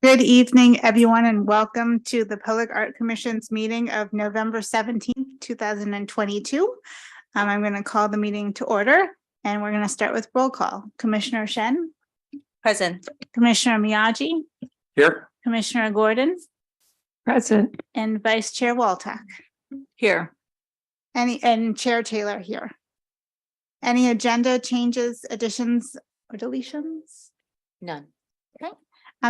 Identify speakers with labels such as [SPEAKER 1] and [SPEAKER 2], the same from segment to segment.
[SPEAKER 1] Good evening, everyone, and welcome to the Public Art Commission's meeting of November 17th, 2022. I'm going to call the meeting to order, and we're going to start with roll call. Commissioner Shen,
[SPEAKER 2] Present.
[SPEAKER 1] Commissioner Miyagi,
[SPEAKER 3] Here.
[SPEAKER 1] Commissioner Gordon,
[SPEAKER 2] Present.
[SPEAKER 1] and Vice Chair Walczak.
[SPEAKER 2] Here.
[SPEAKER 1] And Chair Taylor here. Any agenda changes, additions, or deletions?
[SPEAKER 2] None.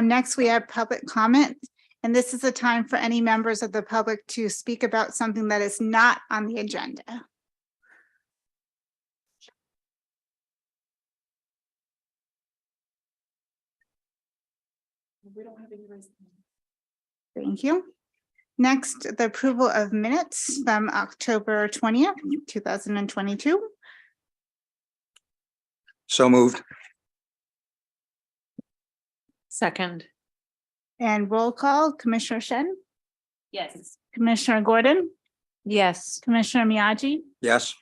[SPEAKER 1] Next, we have public comment, and this is a time for any members of the public to speak about something that is not on the agenda. We don't have any. Thank you. Next, the approval of minutes from October 20th, 2022.
[SPEAKER 3] So moved.
[SPEAKER 2] Second.
[SPEAKER 1] And roll call, Commissioner Shen,
[SPEAKER 2] Yes.
[SPEAKER 1] Commissioner Gordon,
[SPEAKER 2] Yes.
[SPEAKER 1] Commissioner Miyagi,
[SPEAKER 3] Yes.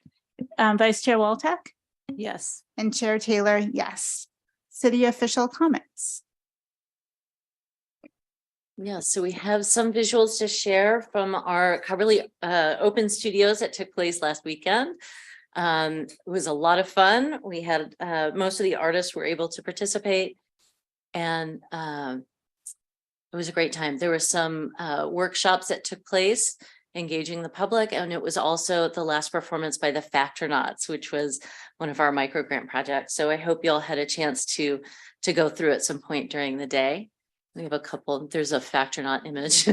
[SPEAKER 1] Vice Chair Walczak,
[SPEAKER 2] Yes.
[SPEAKER 1] and Chair Taylor, yes. City official comments.
[SPEAKER 4] Yeah, so we have some visuals to share from our Coverly Open Studios that took place last weekend. It was a lot of fun. We had most of the artists were able to participate, and it was a great time. There were some workshops that took place engaging the public, and it was also the last performance by the Factronauts, which was one of our microgrant projects. So I hope you all had a chance to go through at some point during the day. We have a couple, there's a Factronaut image.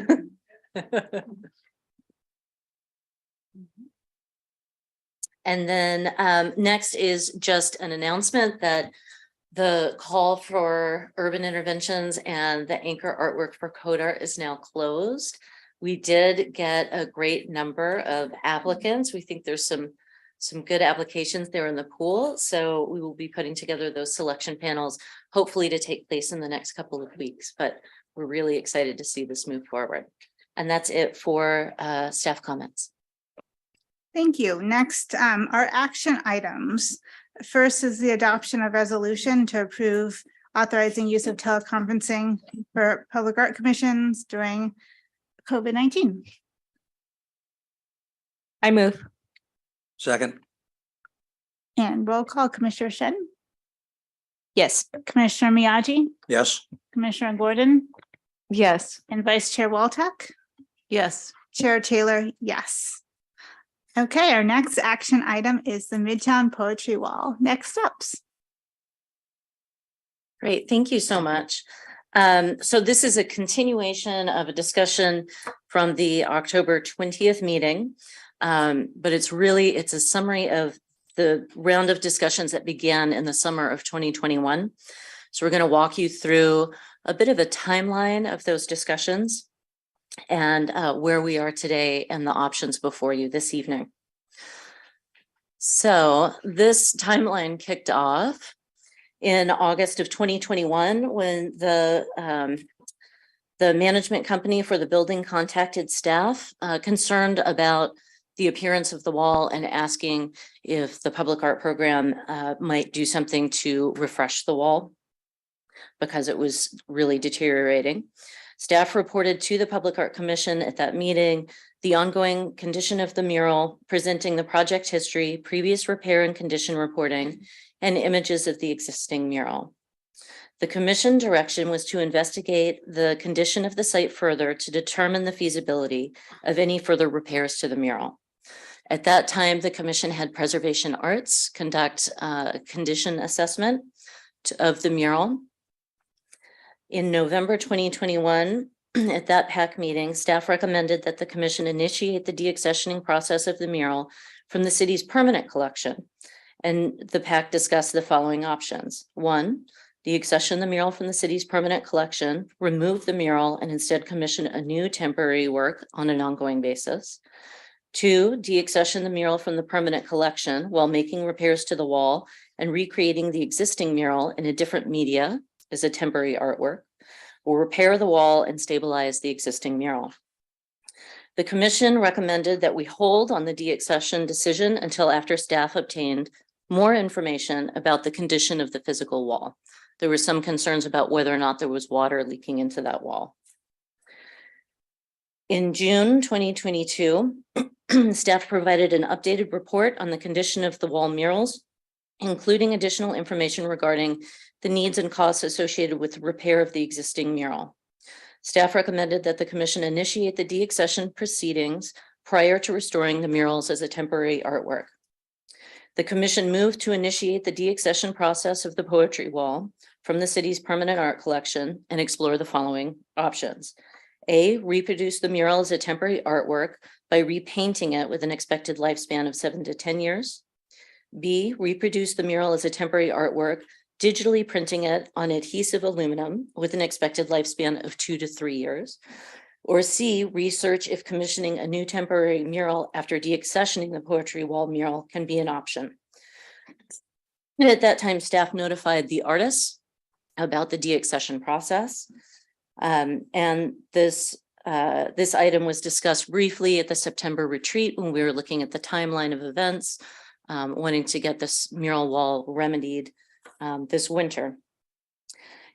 [SPEAKER 4] And then next is just an announcement that the call for urban interventions and the anchor artwork for CODAR is now closed. We did get a great number of applicants. We think there's some good applications there in the pool. So we will be putting together those selection panels, hopefully to take place in the next couple of weeks, but we're really excited to see this move forward. And that's it for staff comments.
[SPEAKER 1] Thank you. Next, our action items. First is the adoption of resolution to approve authorizing use of teleconferencing for public art commissions during COVID-19.
[SPEAKER 2] I move.
[SPEAKER 3] Second.
[SPEAKER 1] And roll call, Commissioner Shen,
[SPEAKER 2] Yes.
[SPEAKER 1] Commissioner Miyagi,
[SPEAKER 3] Yes.
[SPEAKER 1] Commissioner Gordon,
[SPEAKER 2] Yes.
[SPEAKER 1] and Vice Chair Walczak.
[SPEAKER 2] Yes.
[SPEAKER 1] Chair Taylor, yes. Okay, our next action item is the Midtown Poetry Wall. Next steps.
[SPEAKER 4] Great, thank you so much. So this is a continuation of a discussion from the October 20th meeting. But it's a summary of the round of discussions that began in the summer of 2021. So we're going to walk you through a bit of a timeline of those discussions and where we are today and the options before you this evening. So this timeline kicked off in August of 2021 when the management company for the building contacted staff concerned about the appearance of the wall and asking if the public art program might do something to refresh the wall because it was really deteriorating. Staff reported to the Public Art Commission at that meeting the ongoing condition of the mural, presenting the project history, previous repair and condition reporting, and images of the existing mural. The commission direction was to investigate the condition of the site further to determine the feasibility of any further repairs to the mural. At that time, the commission had Preservation Arts conduct a condition assessment of the mural. In November 2021, at that PAC meeting, staff recommended that the commission initiate the deaccessioning process of the mural from the city's permanent collection. And the PAC discussed the following options. 1, deaccession the mural from the city's permanent collection, remove the mural, and instead commission a new temporary work on an ongoing basis. 2, deaccession the mural from the permanent collection while making repairs to the wall and recreating the existing mural in a different media as a temporary artwork, or repair the wall and stabilize the existing mural. The commission recommended that we hold on the deaccession decision until after staff obtained more information about the condition of the physical wall. There were some concerns about whether or not there was water leaking into that wall. In June 2022, staff provided an updated report on the condition of the wall murals, including additional information regarding the needs and costs associated with the repair of the existing mural. Staff recommended that the commission initiate the deaccession proceedings prior to restoring the murals as a temporary artwork. The commission moved to initiate the deaccession process of the poetry wall from the city's permanent art collection and explore the following options. A, reproduce the mural as a temporary artwork by repainting it with an expected lifespan of 7 to 10 years. B, reproduce the mural as a temporary artwork, digitally printing it on adhesive aluminum with an expected lifespan of 2 to 3 years. Or C, research if commissioning a new temporary mural after deaccessioning the poetry wall mural can be an option. And at that time, staff notified the artists about the deaccession process. And this item was discussed briefly at the September retreat when we were looking at the timeline of events, wanting to get this mural wall remedied this winter.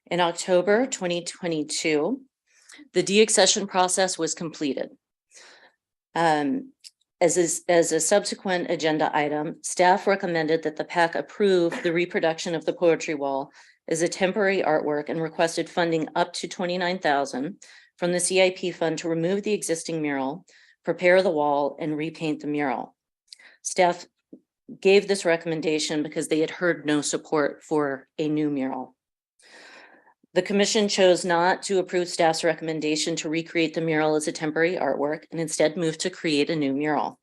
[SPEAKER 4] In October 2022, the deaccession process was completed. As a subsequent agenda item, staff recommended that the PAC approve the reproduction of the poetry wall as a temporary artwork and requested funding up to $29,000 from the CIP fund to remove the existing mural, prepare the wall, and repaint the mural. Staff gave this recommendation because they had heard no support for a new mural. The commission chose not to approve staff's recommendation to recreate the mural as a temporary artwork and instead moved to create a new mural.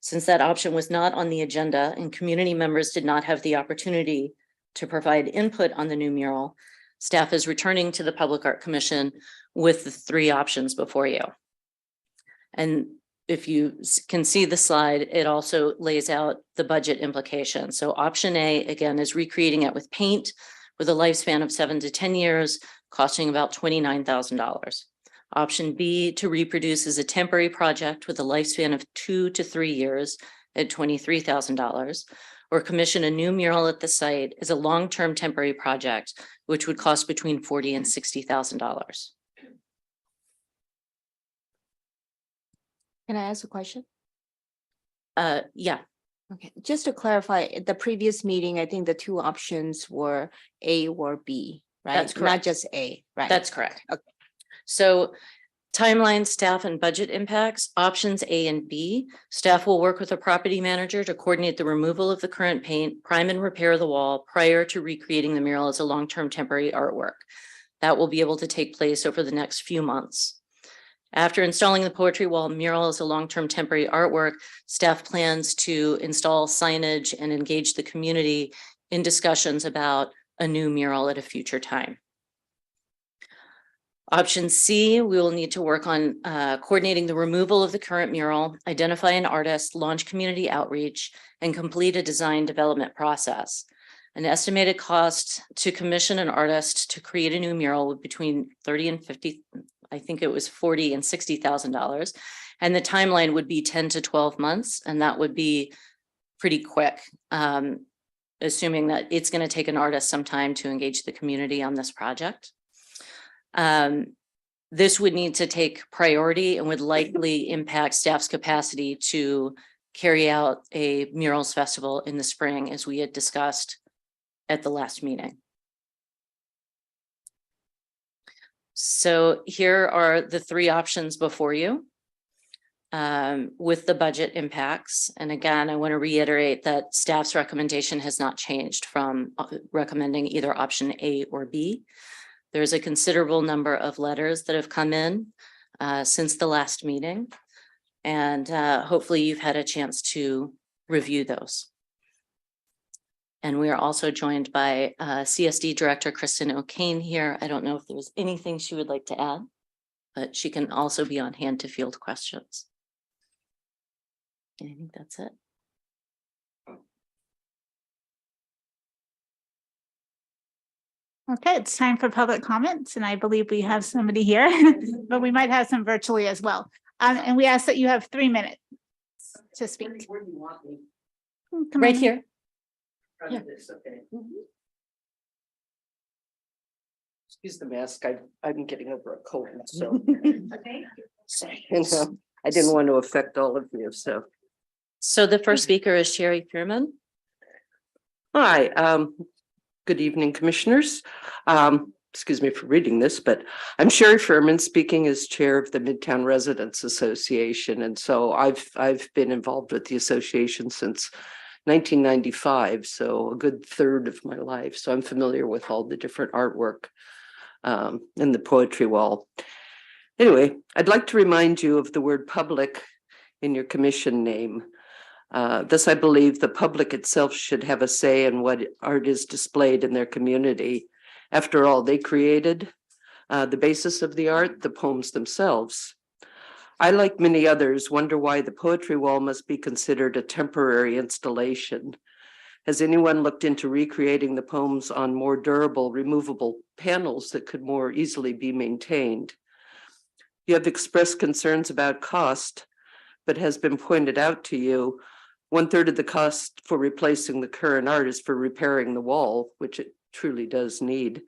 [SPEAKER 4] Since that option was not on the agenda and community members did not have the opportunity to provide input on the new mural, staff is returning to the Public Art Commission with the 3 options before you. And if you can see the slide, it also lays out the budget implications. So option A, again, is recreating it with paint with a lifespan of 7 to 10 years, costing about $29,000. Option B, to reproduce as a temporary project with a lifespan of 2 to 3 years at $23,000, or commission a new mural at the site as a long-term temporary project, which would cost between $40,000 and $60,000.
[SPEAKER 2] Can I ask a question?
[SPEAKER 4] Yeah,
[SPEAKER 2] Okay, just to clarify, at the previous meeting, I think the 2 options were A or B, right?
[SPEAKER 4] That's
[SPEAKER 2] Not
[SPEAKER 4] correct.
[SPEAKER 2] just A, right?
[SPEAKER 4] that's correct.
[SPEAKER 2] Okay.
[SPEAKER 4] So timeline, staff, and budget impacts, options A and B. Staff will work with a property manager to coordinate the removal of the current paint, prime and repair the wall prior to recreating the mural as a long-term temporary artwork. That will be able to take place over the next few months. After installing the poetry wall mural as a long-term temporary artwork, staff plans to install signage and engage the community in discussions about a new mural at a future time. Option C, we will need to work on coordinating the removal of the current mural, identify an artist, launch community outreach, and complete a design development process. An estimated cost to commission an artist to create a new mural would between 30 and 50, I think it was $40,000 and $60,000. And the timeline would be 10 to 12 months. And that would be pretty quick, assuming that it's going to take an artist some time to engage the community on this project. This would need to take priority and would likely impact staff's capacity to carry out a murals festival in the spring, as we had discussed at the last meeting. So here are the 3 options before you with the budget impacts. And again, I want to reiterate that staff's recommendation has not changed from recommending either option A or B. There's a considerable number of letters that have come in since the last meeting, and hopefully you've had a chance to review those. And we are also joined by CSD Director Kristen O'Kane here. I don't know if there's anything she would like to add, but she can also be on hand to field questions. I think that's it.
[SPEAKER 1] Okay, it's time for public comments, and I believe we have somebody here, but we might have some virtually as well. And we ask that you have 3 minutes to speak.
[SPEAKER 5] Where do you want me?
[SPEAKER 1] Come
[SPEAKER 4] Right
[SPEAKER 1] on.
[SPEAKER 4] here.
[SPEAKER 5] Try
[SPEAKER 4] Yeah.
[SPEAKER 5] this, okay. Excuse the mask. I'm getting over a cold, so. You know, I didn't want to affect all of you, so.
[SPEAKER 4] So the first speaker is Sherry Fearman.
[SPEAKER 5] Hi, good evening, commissioners. Excuse me for reading this, but I'm Sherry Furman, speaking as chair of the Midtown Residents Association. And so I've been involved with the association since 1995, so a good third of my life. So I'm familiar with all the different artwork in the poetry wall. Anyway, I'd like to remind you of the word public in your commission name. Thus, I believe the public itself should have a say in what art is displayed in their community. After all, they created the basis of the art, the poems themselves. I, like many others, wonder why the poetry wall must be considered a temporary installation. Has anyone looked into recreating the poems on more durable, removable panels that could more easily be maintained? You have expressed concerns about cost, but has been pointed out to you, 1/3 of the cost for replacing the current art is for repairing the wall, which it truly does need,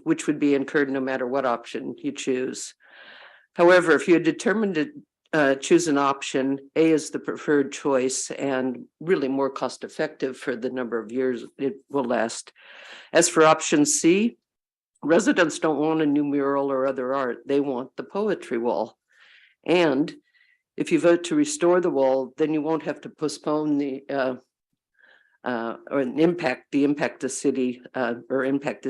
[SPEAKER 5] which would be incurred no matter what option you choose. However, if you determined to choose an option, A is the preferred choice and really more cost effective for the number of years it will last. As for option C, residents don't want a new mural or other art. They want the poetry wall. And if you vote to restore the wall, then you won't have to postpone the impact the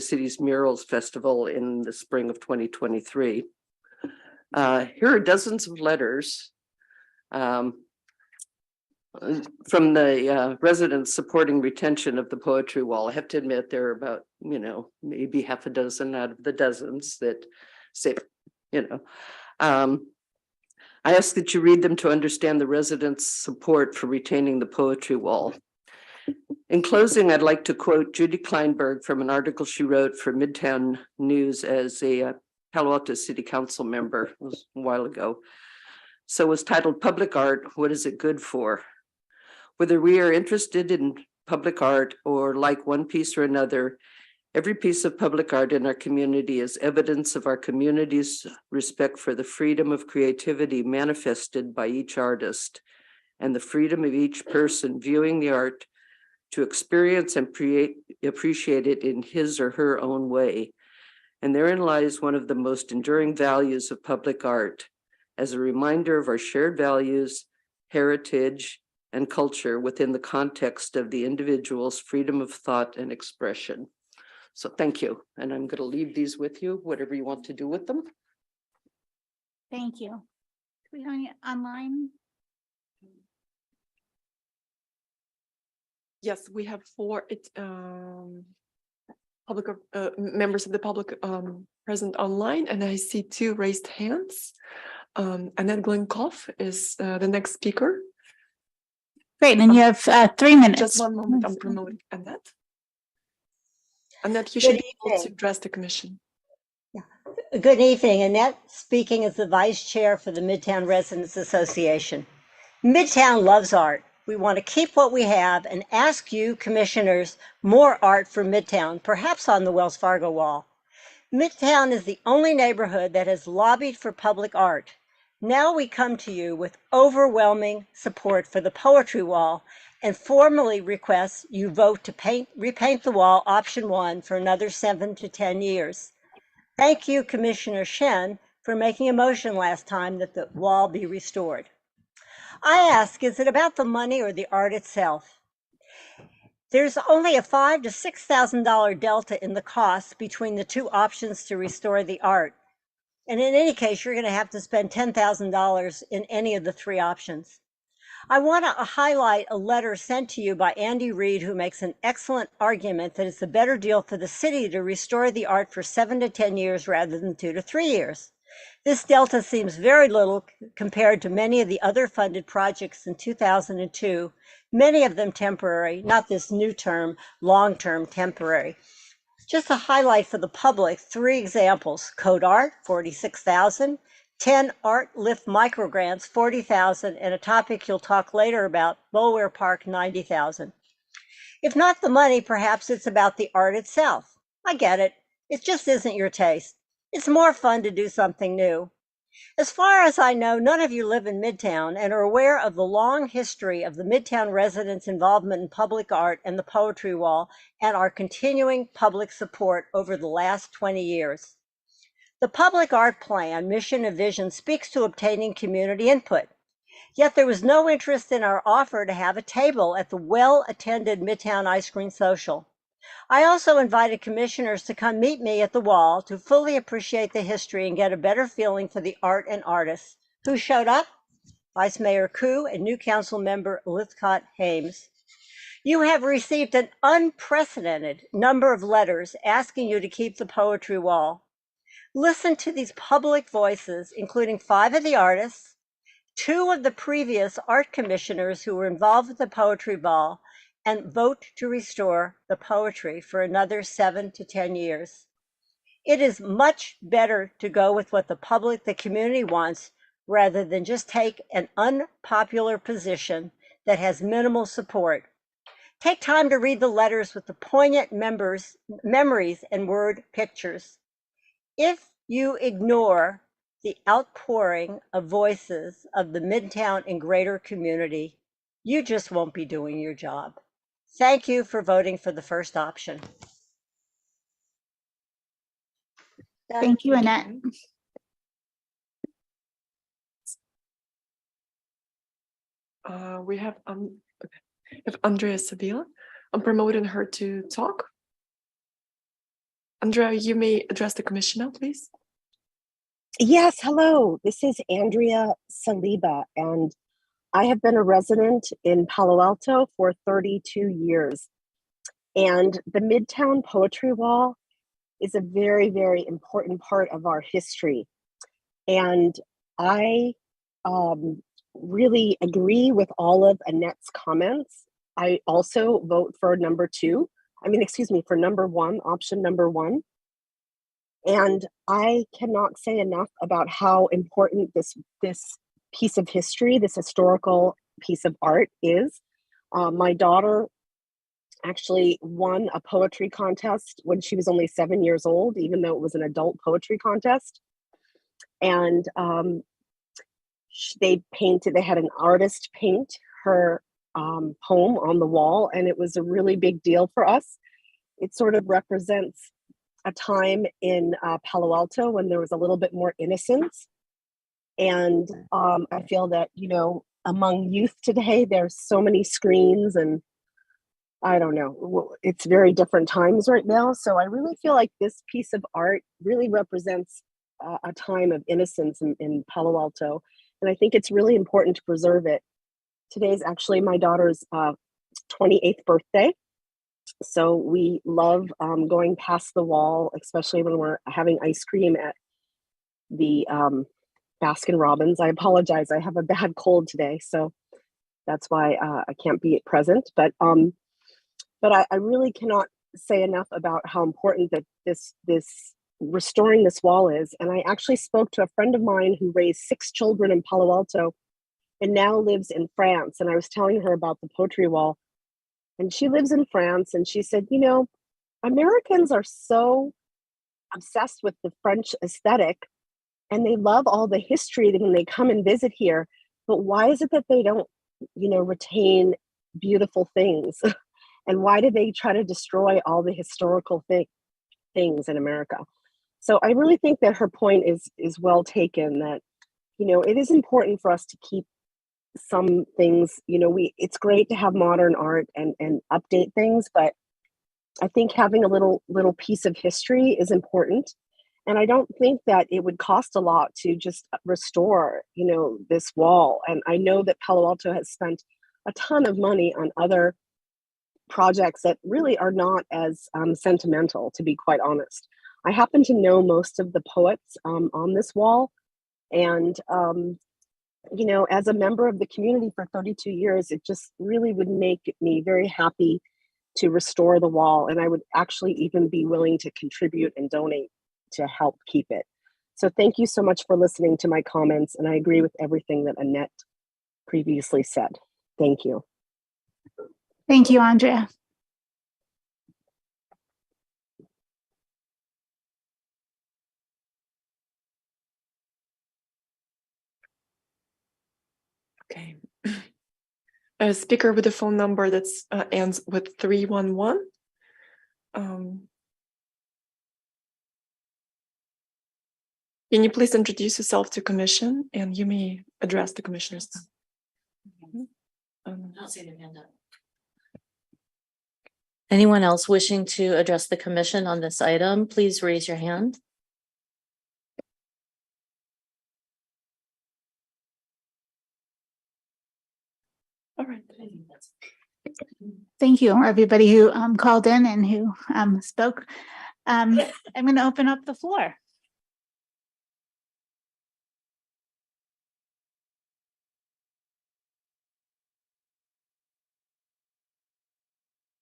[SPEAKER 5] city's murals festival in the spring of 2023. Here are dozens of letters from the residents supporting retention of the poetry wall. I have to admit there are about, maybe half a dozen out of the dozens that say, I ask that you read them to understand the residents' support for retaining the poetry wall. In closing, I'd like to quote Judy Kleinberg from an article she wrote for Midtown News as a Palo Alto City Council member. It was a while ago. So it was titled Public Art, What is it good for? Whether we are interested in public art or like one piece or another, every piece of public art in our community is evidence of our community's respect for the freedom of creativity manifested by each artist and the freedom of each person viewing the art to experience and appreciate it in his or her own way. And therein lies one of the most enduring values of public art, as a reminder of our shared values, heritage, and culture within the context of the individual's freedom of thought and expression. So thank you. And I'm going to leave these with you, whatever you want to do with them.
[SPEAKER 1] Thank you. Do we have any online?
[SPEAKER 6] Yes, we have 4 public members of the public present online, and I see 2 raised hands. Annette Glenkoff is the next speaker.
[SPEAKER 1] Great, and you have 3 minutes.
[SPEAKER 6] Just one moment, I'm promoting Annette. Annette, you
[SPEAKER 7] Good
[SPEAKER 6] should be able to
[SPEAKER 7] evening.
[SPEAKER 6] address the commission.
[SPEAKER 7] Good evening. Annette speaking as the vice chair for the Midtown Residents Association. Midtown loves art. We want to keep what we have and ask you, commissioners, more art for Midtown, perhaps on the Wells Fargo wall. Midtown is the only neighborhood that has lobbied for public art. Now we come to you with overwhelming support for the poetry wall and formally request you vote to repaint the wall option 1 for another 7 to 10 years. Thank you, Commissioner Shen, for making a motion last time that the wall be restored. I ask, is it about the money or the art itself? There's only a $5,000 to $6,000 delta in the cost between the 2 options to restore the art. And in any case, you're going to have to spend $10,000 in any of the 3 options. I want to highlight a letter sent to you by Andy Reid, who makes an excellent argument that it's a better deal for the city to restore the art for 7 to 10 years rather than 2 to 3 years. This delta seems very little compared to many of the other funded projects in 2002, many of them temporary, not this new term, long-term temporary. Just a highlight for the public, 3 examples: Code Art, $46,000, 10 Art Lift microgrants, $40,000, and a topic you'll talk later about, Boulware Park, $90,000. If not the money, perhaps it's about the art itself. I get it. It just isn't your taste. It's more fun to do something new. As far as I know, none of you live in Midtown and are aware of the long history of the Midtown residents' involvement in public art and the Poetry Wall and our continuing public support over the last 20 years. The public art plan, mission, and vision speaks to obtaining community input. Yet there was no interest in our offer to have a table at the well-attended Midtown Ice Cream Social. I also invited commissioners to come meet me at the wall to fully appreciate the history and get a better feeling for the art and artists. Who showed up? Vice Mayor Koo and new council member Lithcott Hames. You have received an unprecedented number of letters asking you to keep the poetry wall. Listen to these public voices, including 5 of the artists, 2 of the previous art commissioners who were involved with the poetry ball, and vote to restore the poetry for another 7 to 10 years. It is much better to go with what the community wants, rather than just take an unpopular position that has minimal support. Take time to read the letters with the poignant memories and word pictures. If you ignore the outpouring of voices of the Midtown and greater community, you just won't be doing your job. Thank you for voting for the first option.
[SPEAKER 1] Thank you, Annette.
[SPEAKER 6] We have if Andrea Sevilla. I'm promoting her to talk. Andrea, you may address the commission now, please.
[SPEAKER 8] Yes, hello. This is Andrea Saliba, and I have been a resident in Palo Alto for 32 years. And the Midtown Poetry Wall is a very, very important part of our history. And I really agree with all of Annette's comments. I also vote for for number 1, option number 1. And I cannot say enough about how important this piece of history, this historical piece of art is. My daughter actually won a poetry contest when she was only 7 years old, even though it was an adult poetry contest. And they had an artist paint her poem on the wall, and it was a really big deal for us. It sort of represents a time in Palo Alto when there was a little bit more innocence. And I feel that, among youth today, there's so many screens and I don't know, it's very different times right now. So I really feel like this piece of art really represents a time of innocence in Palo Alto. And I think it's really important to preserve it. Today's actually my daughter's 28th birthday. So we love going past the wall, especially when we're having ice cream at the Baskin Robbins. I apologize, I have a bad cold today, so that's why I can't be present. But I really cannot say enough about how important that this restoring this wall is. And I actually spoke to a friend of mine who raised 6 children in Palo Alto and now lives in France. And I was telling her about the poetry wall. And she lives in France, and she said, Americans are so obsessed with the French aesthetic, and they love all the history when they come and visit here. But why is it that they don't, retain beautiful things? And why do they try to destroy all the historical things in America? So I really think that her point is well taken, that, it is important for us to keep some things, it's great to have modern art and update things, but I think having a little piece of history is important. And I don't think that it would cost a lot to just restore, this wall. And I know that Palo Alto has spent a ton of money on other projects that really are not as sentimental, to be quite honest. I happen to know most of the poets on this wall. And as a member of the community for 32 years, it just really would make me very happy to restore the wall. And I would actually even be willing to contribute and donate to help keep it. So thank you so much for listening to my comments. And I agree with everything that Annette previously said. Thank you.
[SPEAKER 1] Thank you, Andrea.
[SPEAKER 6] Okay. A speaker with a phone number that's ends with 311. Can you please introduce yourself to commission and you may address the commissioners?
[SPEAKER 4] Anyone else wishing to address the commission on this item, please raise your hand.
[SPEAKER 6] All right.
[SPEAKER 1] Thank you, everybody who called in and who spoke. I'm going to open up the floor.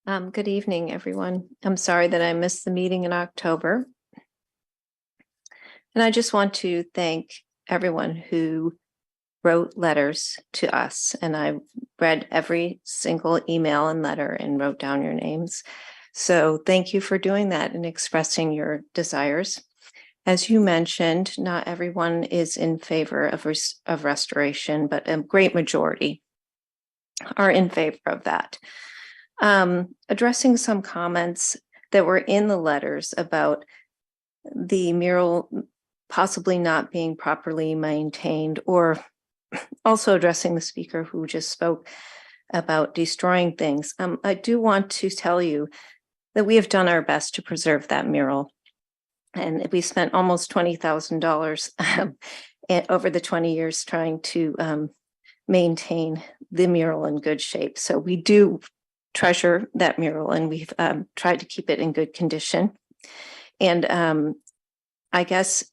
[SPEAKER 9] Good evening, everyone. I'm sorry that I missed the meeting in October. And I just want to thank everyone who wrote letters to us. And I read every single email and letter and wrote down your names. So thank you for doing that and expressing your desires. As you mentioned, not everyone is in favor of restoration, but a great majority are in favor of that. Addressing some comments that were in the letters about the mural possibly not being properly maintained, or also addressing the speaker who just spoke about destroying things. I do want to tell you that we have done our best to preserve that mural. And we spent almost $20,000 over the 20 years trying to maintain the mural in good shape. So we do treasure that mural and we've tried to keep it in good condition. And I guess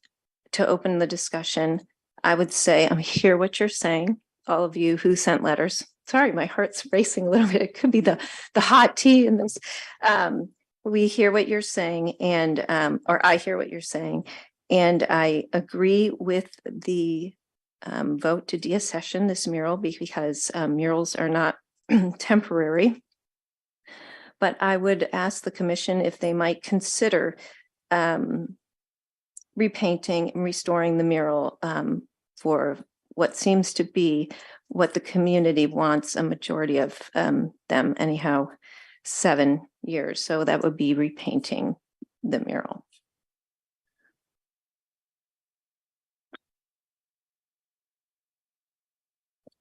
[SPEAKER 9] to open the discussion, I would say I hear what you're saying, all of you who sent letters. Sorry, my heart's racing a little bit. It could be the hot tea in this. We hear what you're saying, and or I hear what you're saying, and I agree with the vote to deaccession this mural because murals are not temporary. But I would ask the commission if they might consider repainting and restoring the mural for what seems to be what the community wants, a majority of them anyhow, 7 years. So that would be repainting the mural.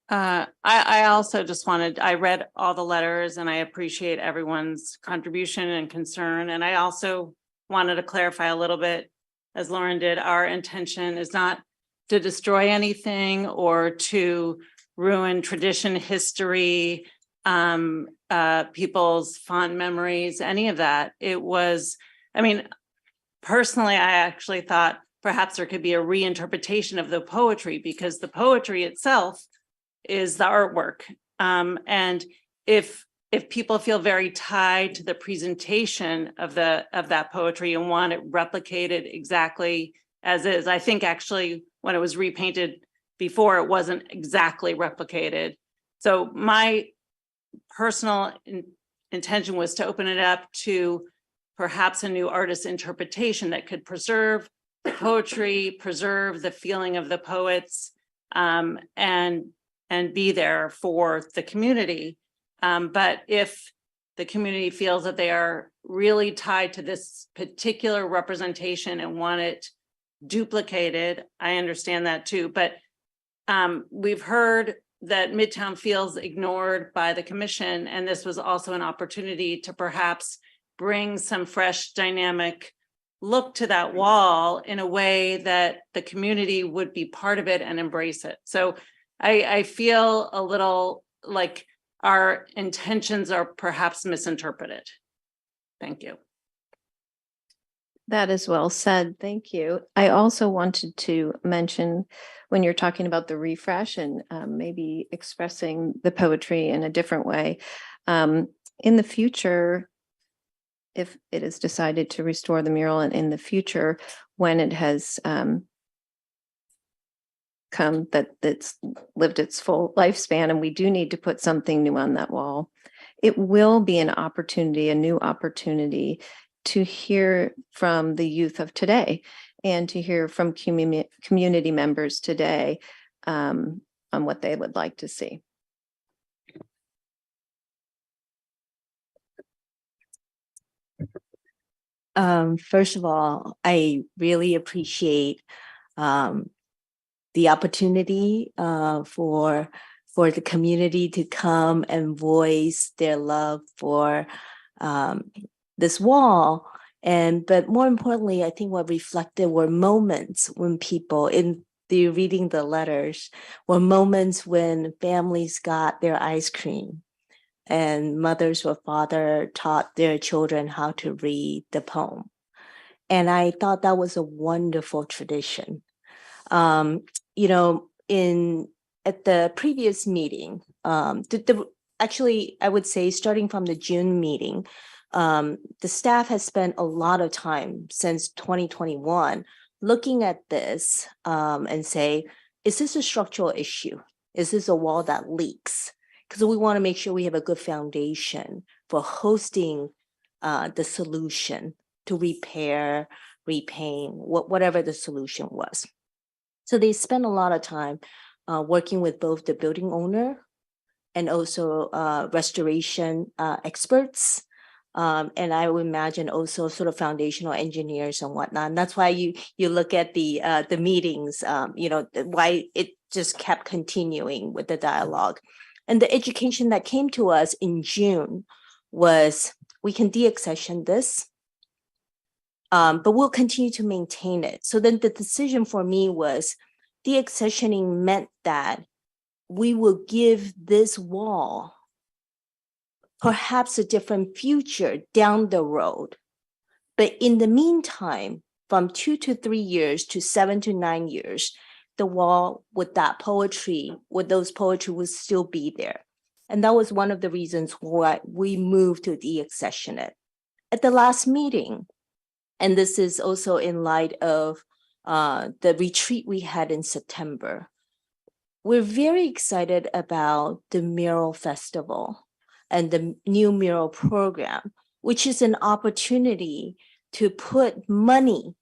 [SPEAKER 10] I also just I read all the letters and I appreciate everyone's contribution and concern. And I also wanted to clarify a little bit, as Lauren did, our intention is not to destroy anything or to ruin tradition, history, people's fond memories, any of that. It was, I mean, personally, I actually thought perhaps there could be a reinterpretation of the poetry because the poetry itself is the artwork. And if people feel very tied to the presentation of that poetry and want it replicated exactly as is, I think actually when it was repainted before, it wasn't exactly replicated. So my personal intention was to open it up to perhaps a new artist's interpretation that could preserve the poetry, preserve the feeling of the poets, and be there for the community. But if the community feels that they are really tied to this particular representation and want it duplicated, I understand that too. But we've heard that Midtown feels ignored by the commission, and this was also an opportunity to perhaps bring some fresh dynamic look to that wall in a way that the community would be part of it and embrace it. So I feel a little like our intentions are perhaps misinterpreted. Thank you.
[SPEAKER 9] That is well said. Thank you. I also wanted to mention when you're talking about the refresh and maybe expressing the poetry in a different way, in the future, if it is decided to restore the mural and in the future, when it has come that it's lived its full lifespan and we do need to put something new on that wall, it will be an opportunity, a new opportunity to hear from the youth of today and to hear from community members today on what they would like to see.
[SPEAKER 2] First of all, I really appreciate the opportunity for the community to come and voice their love for this wall. But more importantly, I think what reflected were moments when people in the reading the letters were moments when families got their ice cream and mothers or father taught their children how to read the poem. And I thought that was a wonderful tradition. You know, at the previous meeting, actually, I would say starting from the June meeting, the staff has spent a lot of time since 2021 looking at this and say, is this a structural issue? Is this a wall that leaks? Because we want to make sure we have a good foundation for hosting the solution to repair, repaint, whatever the solution was. So they spent a lot of time working with both the building owner and also restoration experts. And I would imagine also sort of foundational engineers and whatnot. And that's why you look at the meetings, you know, why it just kept continuing with the dialogue. And the education that came to us in June was, we can deaccession this, but we'll continue to maintain it. So then the decision for me was, deaccessioning meant that we will give this wall perhaps a different future down the road. But in the meantime, from 2 to 3 years to 7 to 9 years, the wall with that poetry, with those poetry would still be there. And that was one of the reasons why we moved to deaccession it. At the last meeting, and this is also in light of the retreat we had in September, we're very excited about the mural festival and the new mural program, which is an opportunity to put money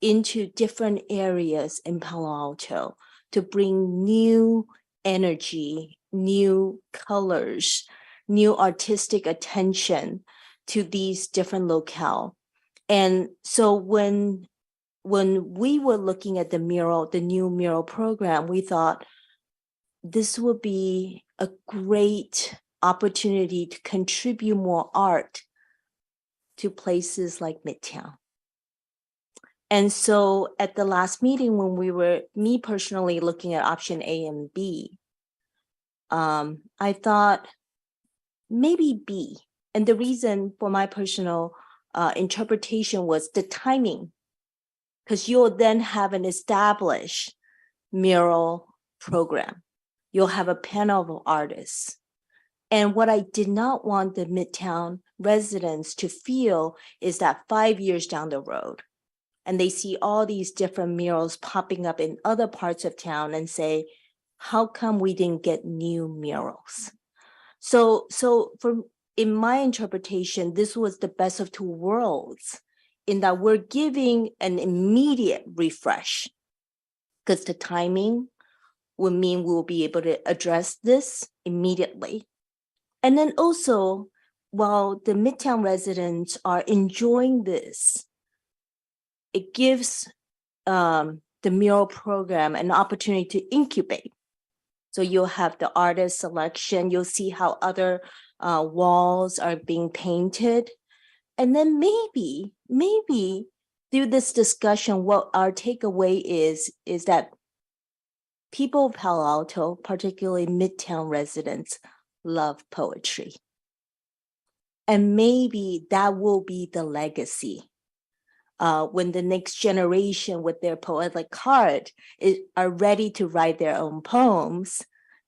[SPEAKER 2] into different areas in Palo Alto to bring new energy, new colors, new artistic attention to these different locales. And so when we were looking at the new mural program, we thought this would be a great opportunity to contribute more art to places like Midtown. And so at the last meeting, when we were, me personally, looking at option A and B, I thought maybe B. And the reason for my personal interpretation was the timing, because you'll then have an established mural program. You'll have a panel of artists. And what I did not want the Midtown residents to feel is that 5 years down the road, and they see all these different murals popping up in other parts of town and say, how come we didn't get new murals? So in my interpretation, this was the best of two worlds, in that we're giving an immediate refresh, because the timing will mean we'll be able to address this immediately. And then also, while the Midtown residents are enjoying this, it gives the mural program an opportunity to incubate. So you'll have the artist selection, you'll see how other walls are being painted. And then maybe through this discussion, what our takeaway is that people of Palo Alto, particularly Midtown residents, love poetry. And maybe that will be the legacy. When the next generation with their poetic heart are ready to write their own poems,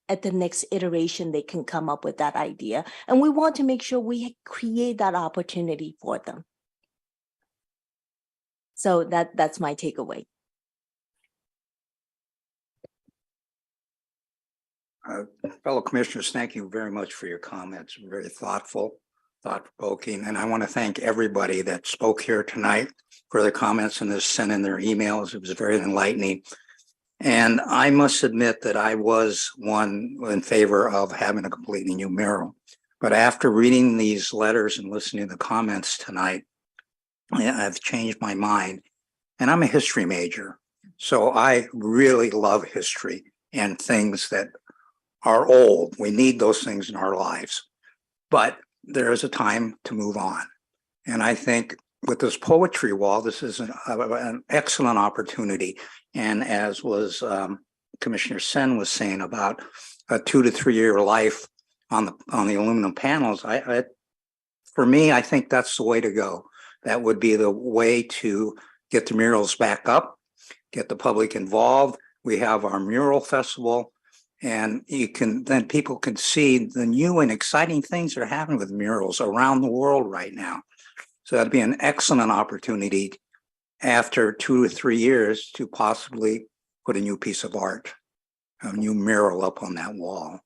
[SPEAKER 2] at the next iteration, they can come up with that idea. And we want to make sure we create that opportunity for them. So that's my takeaway.
[SPEAKER 3] Fellow commissioners, thank you very much for your comments. Very thoughtful, thought-provoking. And I want to thank everybody that spoke here tonight for their comments and this sent in their emails. It was very enlightening. And I must admit that I was one in favor of having a completely new mural. But after reading these letters and listening to the comments tonight, I've changed my mind. And I'm a history major. So I really love history and things that are old. We need those things in our lives. But there is a time to move on. And I think with this poetry wall, this is an excellent opportunity. And as was Commissioner Sen was saying about a 2 to 3 year life on the aluminum panels, for me, I think that's the way to go. That would be the way to get the murals back up, get the public involved. We have our mural festival, and then people can see the new and exciting things that are happening with murals around the world right now. So that'd be an excellent opportunity after 2 to 3 years to possibly put a new piece of art, a new mural up on that wall.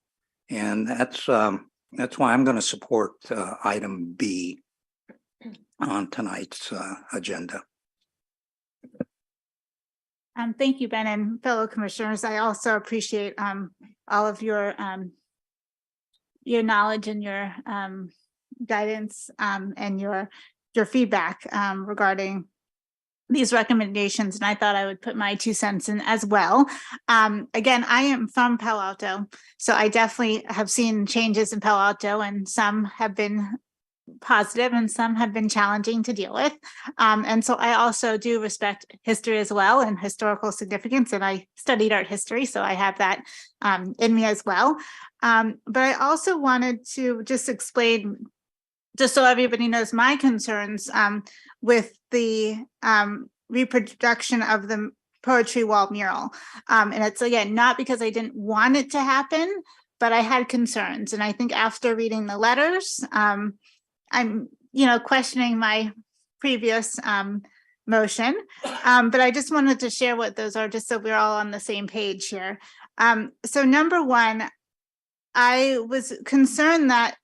[SPEAKER 3] And that's why I'm going to support item B on tonight's agenda.
[SPEAKER 1] Thank you, Ben, and fellow commissioners. I also appreciate all of your knowledge and your guidance and your feedback regarding these recommendations. And I thought I would put my 2 cents in as well. Again, I am from Palo Alto, so I definitely have seen changes in Palo Alto, and some have been positive and some have been challenging to deal with. And so I also do respect history as well and historical significance. And I studied art history, so I have that in me as well. But I also wanted to just explain, just so everybody knows my concerns with the reproduction of the poetry wall mural. And it's, again, not because I didn't want it to happen, but I had concerns. And I think after reading the letters, I'm, questioning my previous motion, but I just wanted to share what those are, just so we're all on the same page here. So number one, I was concerned that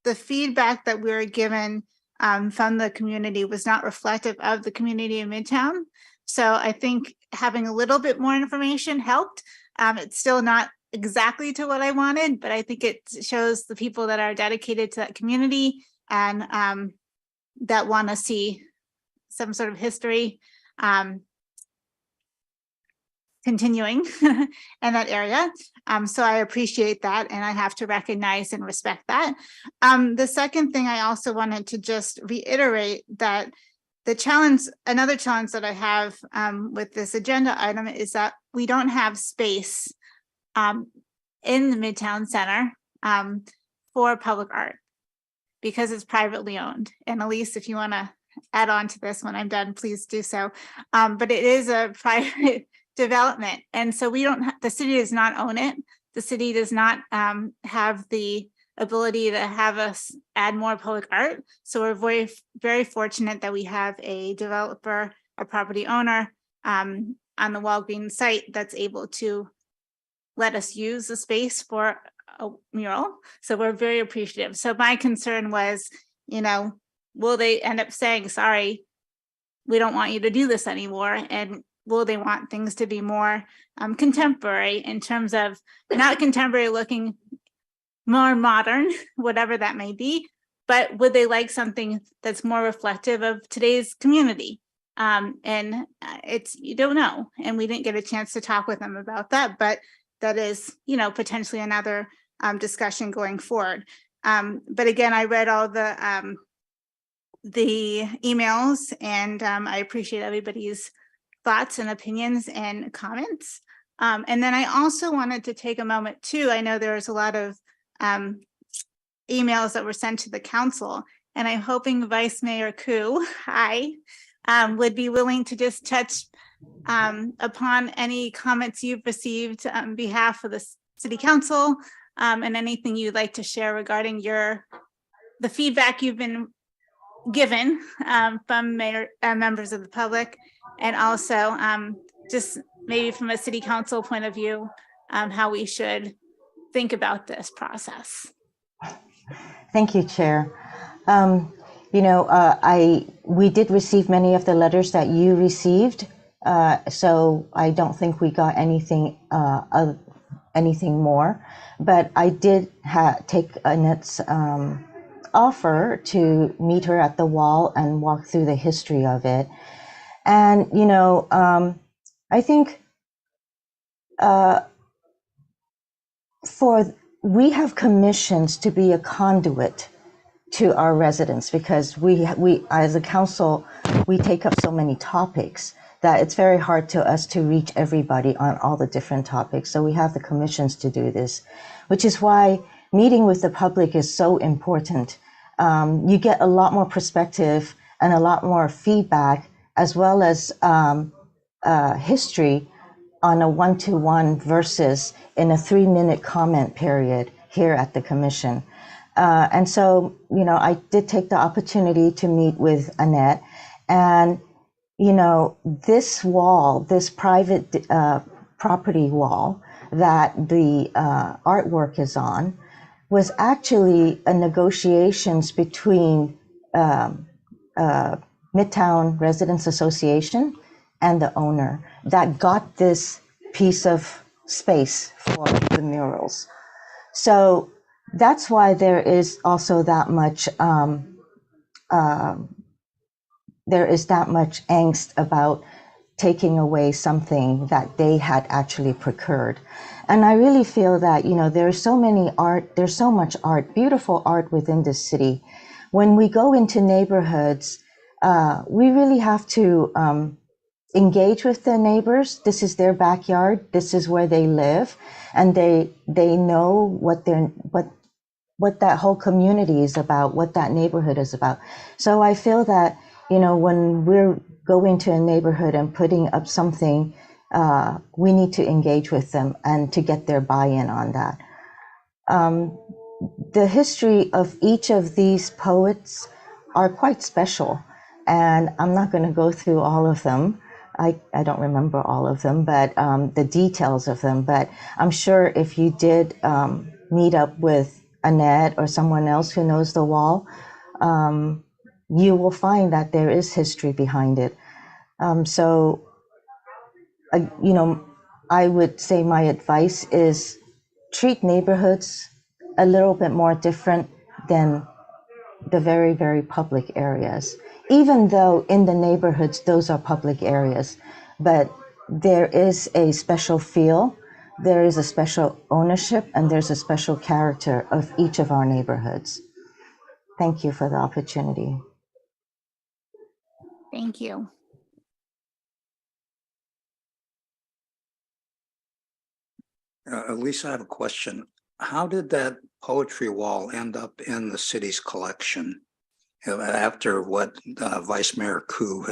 [SPEAKER 1] the feedback that we were given from the community was not reflective of the community in Midtown. So I think having a little bit more information helped. It's still not exactly to what I wanted, but I think it shows the people that are dedicated to that community and that want to see some sort of history continuing in that area. So I appreciate that, and I have to recognize and respect that. The second thing I also wanted to just reiterate that another challenge that I have with this agenda item is that we don't have space in the Midtown Center for public art, because it's privately owned. And Elise, if you want to add on to this when I'm done, please do so. But it is a private development. And so the city does not own it. The city does not have the ability to have us add more public art. So we're very, very fortunate that we have a developer, a property owner on the Walgreens site that's able to let us use the space for a mural. So we're very appreciative. So my concern was, will they end up saying, sorry, we don't want you to do this anymore? And will they want things to be more contemporary, in terms of not contemporary looking, more modern, whatever that may be, but would they like something that's more reflective of today's community? And you don't know. And we didn't get a chance to talk with them about that, but that is, potentially another discussion going forward. But again, I read all the emails, and I appreciate everybody's thoughts and opinions and comments. And then I also wanted to take a moment too. I know there's a lot of emails that were sent to the council, and I'm hoping Vice Mayor Koo, would be willing to just touch upon any comments you've received on behalf of the city council, and anything you'd like to share regarding the feedback you've been given from members of the public, and also just maybe from a city council point of view, how we should think about this process.
[SPEAKER 11] Thank you, Chair. We did receive many of the letters that you received So I don't think we got anything anything more. But I did take Annette's offer to meet her at the wall and walk through the history of it. And, you know, I think we have commissions to be a conduit to our residents, because we as a council, we take up so many topics that it's very hard to us to reach everybody on all the different topics. So we have the commissions to do this, which is why meeting with the public is so important. You get a lot more perspective and a lot more feedback, as well as history on a 1-to-1 versus in a 3-minute comment period here at the commission. And so, you know, I did take the opportunity to meet with Annette, and, you know, this wall, this private property wall that the artwork is on, was actually a negotiations between Midtown Residents Association and the owner that got this piece of space for the murals. So that's why there is also that much angst about taking away something that they had actually procured. And I really feel that, you know, there's so much art, beautiful art within this city. When we go into neighborhoods, we really have to engage with the neighbors. This is their backyard. This is where they live, and they know what that whole community is about, what that neighborhood is about. So I feel that, you know, when we're going to a neighborhood and putting up something, we need to engage with them and to get their buy-in on that. The history of each of these poets are quite special, and I'm not going to go through all of them. I don't remember all of them, but the details of them. But I'm sure if you did meet up with Annette or someone else who knows the wall, you will find that there is history behind it. So, you know, I would say my advice is treat neighborhoods a little bit more different than the very, very public areas, even though in the neighborhoods, those are public areas. But there is a special feel, there is a special ownership, and there's a special character of each of our neighborhoods. Thank you for the opportunity.
[SPEAKER 1] Thank you.
[SPEAKER 3] Lisa, I have a question. How did that poetry wall end up in the city's collection after what Vice Mayor Koo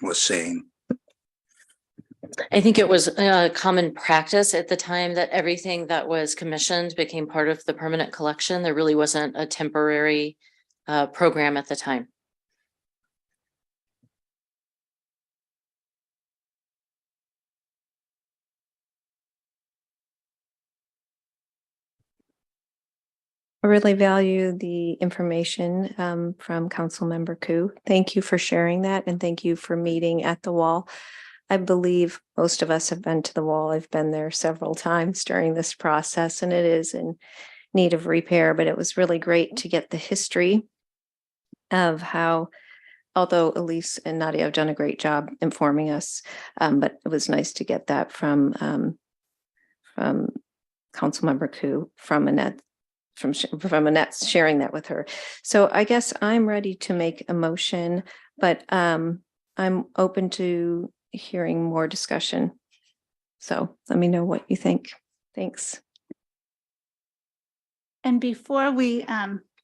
[SPEAKER 3] was saying?
[SPEAKER 4] I think it was a common practice at the time that everything that was commissioned became part of the permanent collection. There really wasn't a temporary program at the time.
[SPEAKER 9] I really value the information from Councilmember Koo. Thank you for sharing that, and thank you for meeting at the wall. I believe most of us have been to the wall. I've been there several times during this process, and it is in need of repair, but it was really great to get the history of how, although Elise and Nadia have done a great job informing us, but it was nice to get that from Councilmember Koo, from Annette, from Annette sharing that with her. So I guess I'm ready to make a motion, but I'm open to hearing more discussion. So let me know what you think. Thanks.
[SPEAKER 1] And before we,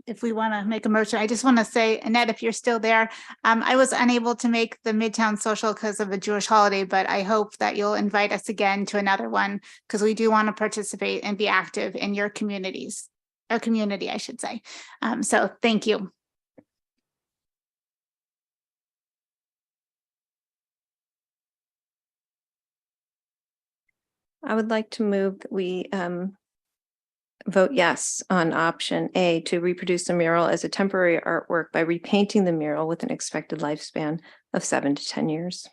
[SPEAKER 1] if we want to make a motion, I just want to say, Annette, if you're still there, I was unable to make the Midtown Social because of a Jewish holiday, but I hope that you'll invite us again to another one, because we do want to participate and be active in your communities, or community, I should say. So thank you.
[SPEAKER 9] I would like to move that we vote yes on option A, to reproduce the mural as a temporary artwork by repainting the mural with an expected lifespan of 7 to 10 years.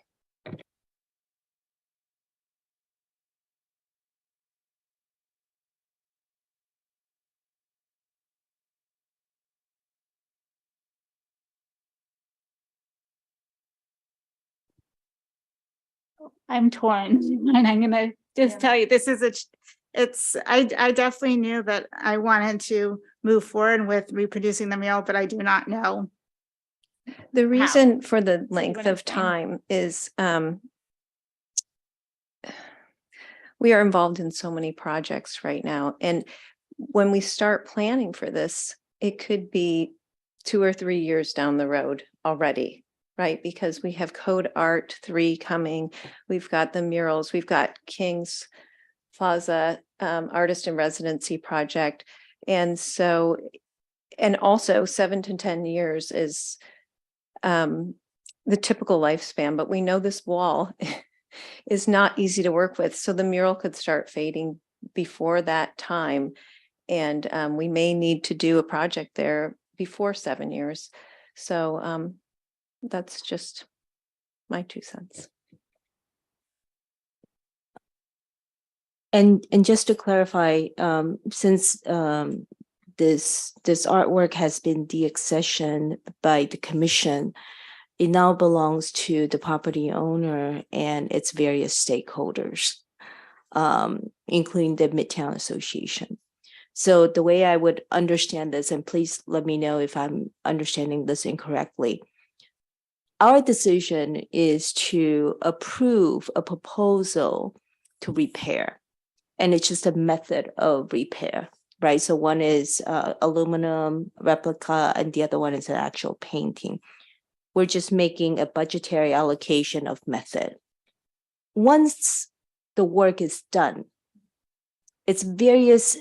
[SPEAKER 1] I'm torn, and I'm gonna just tell you, this is I definitely knew that I wanted to move forward with reproducing the mural, but I do not know.
[SPEAKER 9] The
[SPEAKER 1] How?
[SPEAKER 9] reason for the
[SPEAKER 1] you
[SPEAKER 9] length
[SPEAKER 1] wanna
[SPEAKER 9] of
[SPEAKER 1] explain?
[SPEAKER 9] time is we are involved in so many projects right now. And when we start planning for this, it could be 2 or 3 years down the road already, right? Because we have Code Art 3 coming, we've got the murals, we've got King's Plaza Artist in Residency project. And so, and also 7 to 10 years is the typical lifespan, but we know this wall is not easy to work with. So the mural could start fading before that time. And we may need to do a project there before 7 years. So that's just my 2 cents.
[SPEAKER 2] And just to clarify, since this artwork has been deaccessioned by the commission, it now belongs to the property owner and its various stakeholders, including the Midtown Association. So the way I would understand this, and please let me know if I'm understanding this incorrectly, our decision is to approve a proposal to repair, and it's just a method of repair, right? So one is aluminum replica, and the other one is an actual painting. We're just making a budgetary allocation of method. Once the work is done, it's various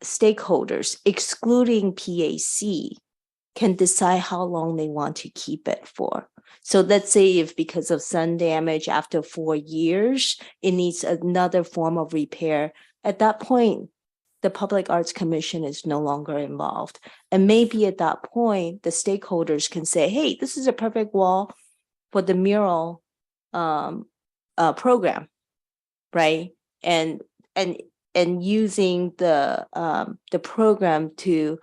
[SPEAKER 2] stakeholders, excluding PAC, can decide how long they want to keep it for. So let's say if because of sun damage after 4 years, it needs another form of repair, at that point, the Public Arts Commission is no longer involved. And maybe at that point, the stakeholders can say, hey, this is a perfect wall for the mural program, right? And using the program to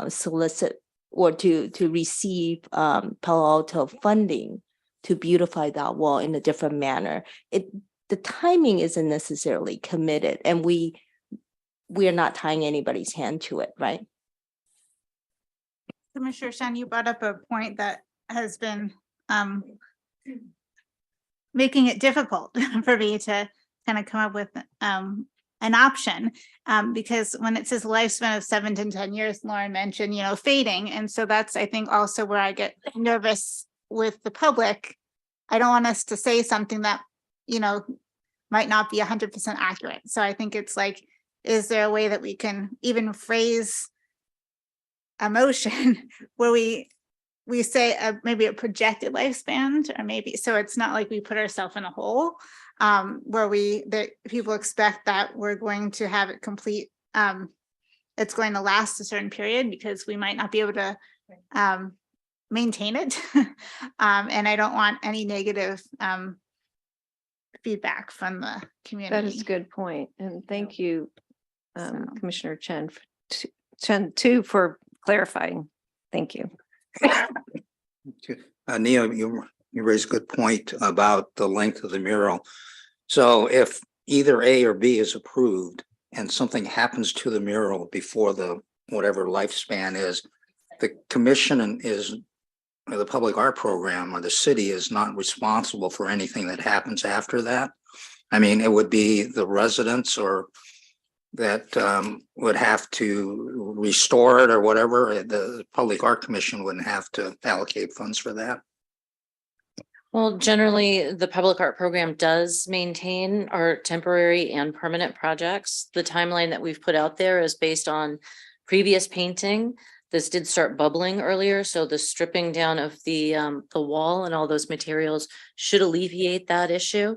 [SPEAKER 2] solicit or to receive Palo Alto funding to beautify that wall in a different manner. The timing isn't necessarily committed, and we are not tying anybody's hand to it, right?
[SPEAKER 1] Commissioner Shen, you brought up a point that has been making it difficult for me to kind of come up with an option, because when it says lifespan of 7 to 10 years, Lauren mentioned, fading. And so that's, I think, also where I get nervous with the public. I don't want us to say something that, might not be 100% accurate. So I think it's like, is there a way that we can even phrase a motion where we say maybe a projected lifespan, or maybe, so it's not like we put ourselves in a hole, where that people expect that we're going to have it complete, it's going to last a certain period, because we might not be able to maintain it. And I don't want any negative feedback from the community.
[SPEAKER 9] That is a good point. And thank you,
[SPEAKER 1] So.
[SPEAKER 9] Commissioner Chen, too, for clarifying. Thank you.
[SPEAKER 3] Neil, you raised a good point about the length of the mural. So if either A or B is approved and something happens to the mural before the whatever lifespan is, the commission is, or the public art program or the city is not responsible for anything that happens after that. I mean, it would be the residents or that would have to restore it or whatever. The Public Art Commission wouldn't have to allocate funds for that.
[SPEAKER 4] Well, generally, the public art program does maintain our temporary and permanent projects. The timeline that we've put out there is based on previous painting. This did start bubbling earlier, so the stripping down of the wall and all those materials should alleviate that issue.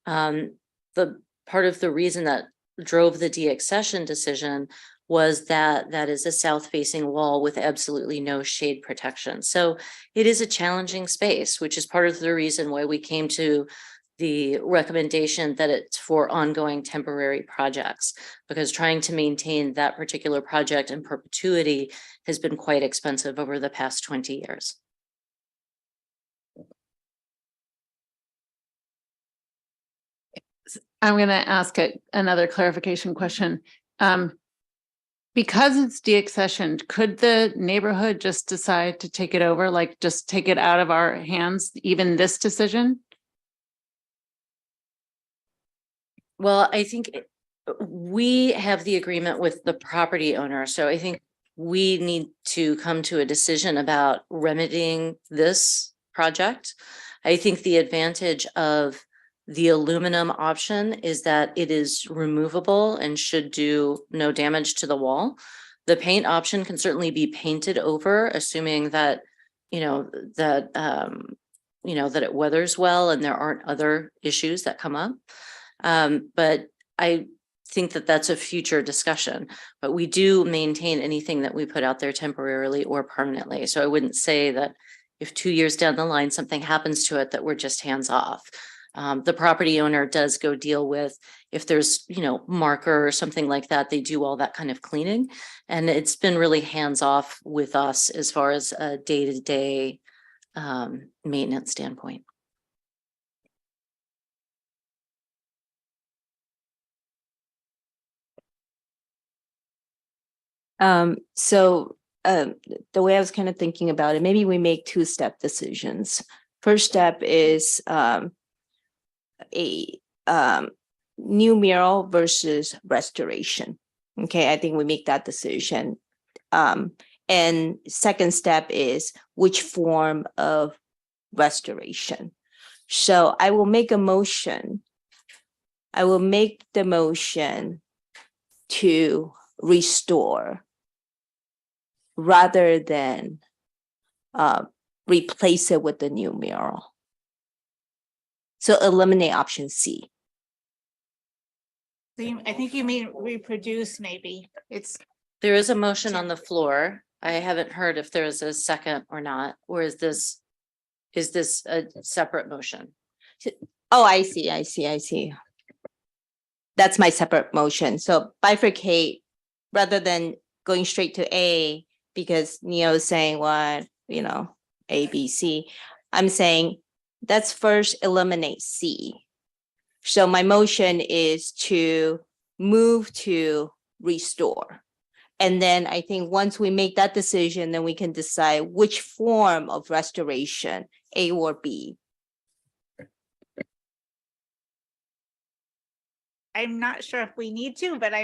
[SPEAKER 4] The part of the reason that drove the deaccession decision was that is a south-facing wall with absolutely no shade protection. So it is a challenging space, which is part of the reason why we came to the recommendation that it's for ongoing temporary projects, because trying to maintain that particular project in perpetuity has been quite expensive over the past 20 years.
[SPEAKER 12] I'm going to ask another clarification question. Because it's deaccessioned, could the neighborhood just decide to take it over, like just take it out of our hands, even this decision?
[SPEAKER 4] Well, I think we have the agreement with the property owner, so I think we need to come to a decision about remedying this project. I think the advantage of the aluminum option is that it is removable and should do no damage to the wall. The paint option can certainly be painted over, assuming that, that it weathers well and there aren't other issues that come up. But I think that that's a future discussion, but we do maintain anything that we put out there temporarily or permanently. So I wouldn't say that if 2 years down the line, something happens to it, that we're just hands off. The property owner does go deal with, if there's, marker or something like that, they do all that kind of cleaning. And it's been really hands off with us as far as a day-to-day maintenance standpoint.
[SPEAKER 2] The way I was kind of thinking about it, maybe we make two-step decisions. First step is a new mural versus restoration. Okay, I think we make that decision. And second step is which form of restoration. So I will make a motion. I will make the motion to restore rather than replace it with the new mural. So eliminate option C.
[SPEAKER 1] I think you mean reproduce, maybe.
[SPEAKER 4] There is a motion on the floor. I haven't heard if there is a second or not, or is this a separate motion?
[SPEAKER 2] Oh, I see. That's my separate motion. So bifurcate rather than going straight to A, because Neo is saying what, A, B, C. I'm saying let's first eliminate C. So my motion is to move to restore. And then I think once we make that decision, then we can decide which form of restoration, A or B.
[SPEAKER 1] I'm not sure if we need to, but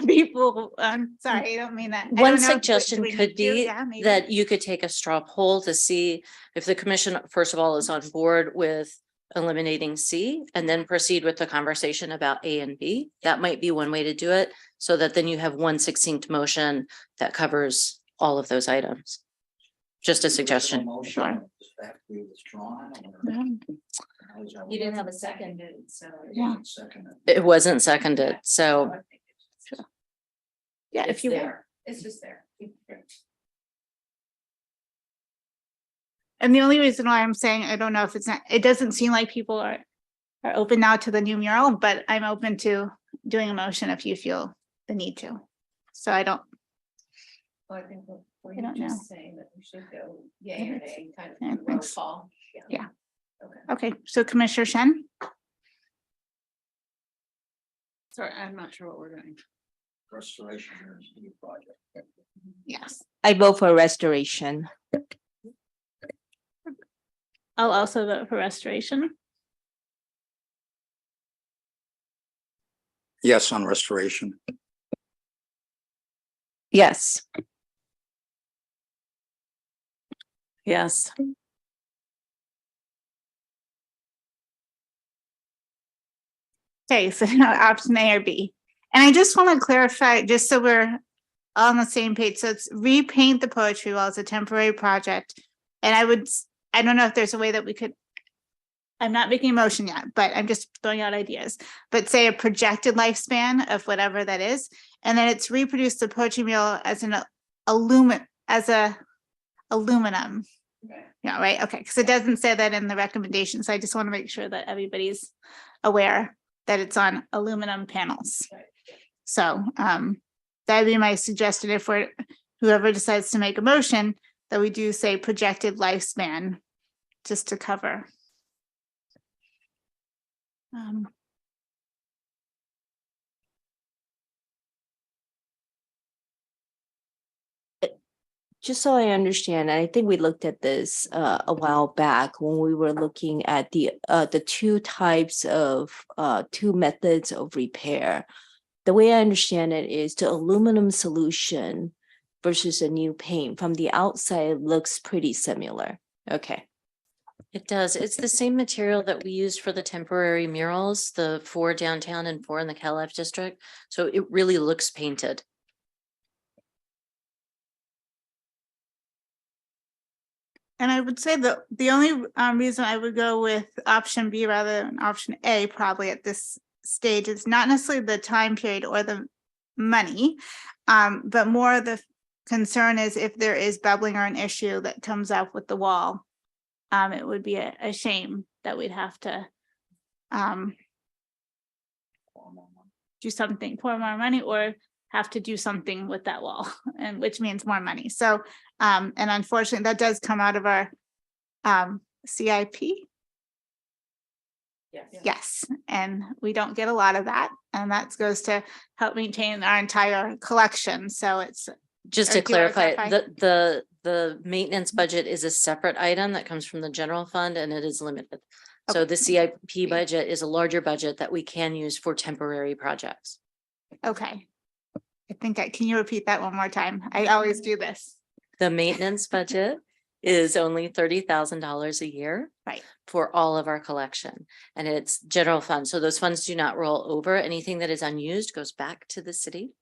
[SPEAKER 1] people, sorry, I don't mean that. I
[SPEAKER 4] One
[SPEAKER 1] don't know.
[SPEAKER 4] suggestion
[SPEAKER 1] Do we
[SPEAKER 4] could
[SPEAKER 1] need to?
[SPEAKER 4] be
[SPEAKER 1] Yeah, maybe.
[SPEAKER 4] that you could take a straw poll to see if the commission, first of all, is on board with eliminating C, and then proceed with the conversation about A and B. That might be one way to do it, so that then you have one succinct motion that covers all of those items. Just a suggestion.
[SPEAKER 1] Sure.
[SPEAKER 4] You didn't have a second, so.
[SPEAKER 1] Yeah.
[SPEAKER 4] It wasn't seconded, so.
[SPEAKER 1] Yeah, if you.
[SPEAKER 4] It's just there.
[SPEAKER 1] And the only reason why I'm saying, I don't know if it doesn't seem like people are open now to the new mural, but I'm open to doing a motion if you feel the need to. So I don't.
[SPEAKER 13] Well, I think we're
[SPEAKER 1] I don't know.
[SPEAKER 13] just saying that we should go yay or nay, kind of
[SPEAKER 1] Yeah,
[SPEAKER 13] do a roll
[SPEAKER 1] thanks.
[SPEAKER 13] call.
[SPEAKER 1] Yeah.
[SPEAKER 13] Okay.
[SPEAKER 1] Okay, so Commissioner Shen?
[SPEAKER 10] Sorry, I'm not sure what we're doing.
[SPEAKER 3] Restoration is a new project.
[SPEAKER 1] Yes.
[SPEAKER 2] I vote for restoration.
[SPEAKER 1] I'll also vote for restoration.
[SPEAKER 3] Yes, on restoration.
[SPEAKER 2] Yes.
[SPEAKER 10] Yes.
[SPEAKER 1] Okay, so now option A or B. And I just want to clarify, just so we're on the same page. So it's repaint the poetry wall as a temporary project. And I don't know if there's a way that we could, I'm not making a motion yet, but I'm just throwing out ideas. But say a projected lifespan of whatever that is. And then it's reproduce the poetry mural as an aluminum. Yeah, right. Okay, because it doesn't say that in the recommendation. So I just want to make sure that everybody's aware that it's on aluminum panels. So that'd be my suggestion if whoever decides to make a motion, that we do say projected lifespan, just to cover.
[SPEAKER 2] just so I understand, I think we looked at this a while back when we were looking at the two types of two methods of repair. The way I understand it is the aluminum solution versus a new paint. From the outside, it looks pretty similar. Okay.
[SPEAKER 4] It does. It's the same material that we used for the temporary murals, the 4 downtown and 4 in the Calif district. So it really looks painted.
[SPEAKER 1] And I would say that the only reason I would go with option B rather than option A probably at this stage is not necessarily the time period or the money, but more the concern is if there is bubbling or an issue that comes up with the wall, it would be a shame that we'd have to do something, pour more money, or have to do something with that wall, and which means more money. So, and unfortunately, that does come out of our CIP. Yes, and we don't get a lot of that, and that goes to help maintain our entire collection. So it's
[SPEAKER 4] Just
[SPEAKER 1] or
[SPEAKER 4] to
[SPEAKER 1] do you wanna
[SPEAKER 4] clarify,
[SPEAKER 1] clarify?
[SPEAKER 4] the maintenance budget is a separate item that comes from the general fund and it is limited. So the CIP budget is a larger budget that we can use for temporary projects.
[SPEAKER 1] Okay. I think can you repeat that one more time? I always do this.
[SPEAKER 4] The maintenance budget is only $30,000 a year.
[SPEAKER 1] Right.
[SPEAKER 4] For all of our collection, and it's general fund. So those funds do not roll over. Anything that is unused goes back to the city.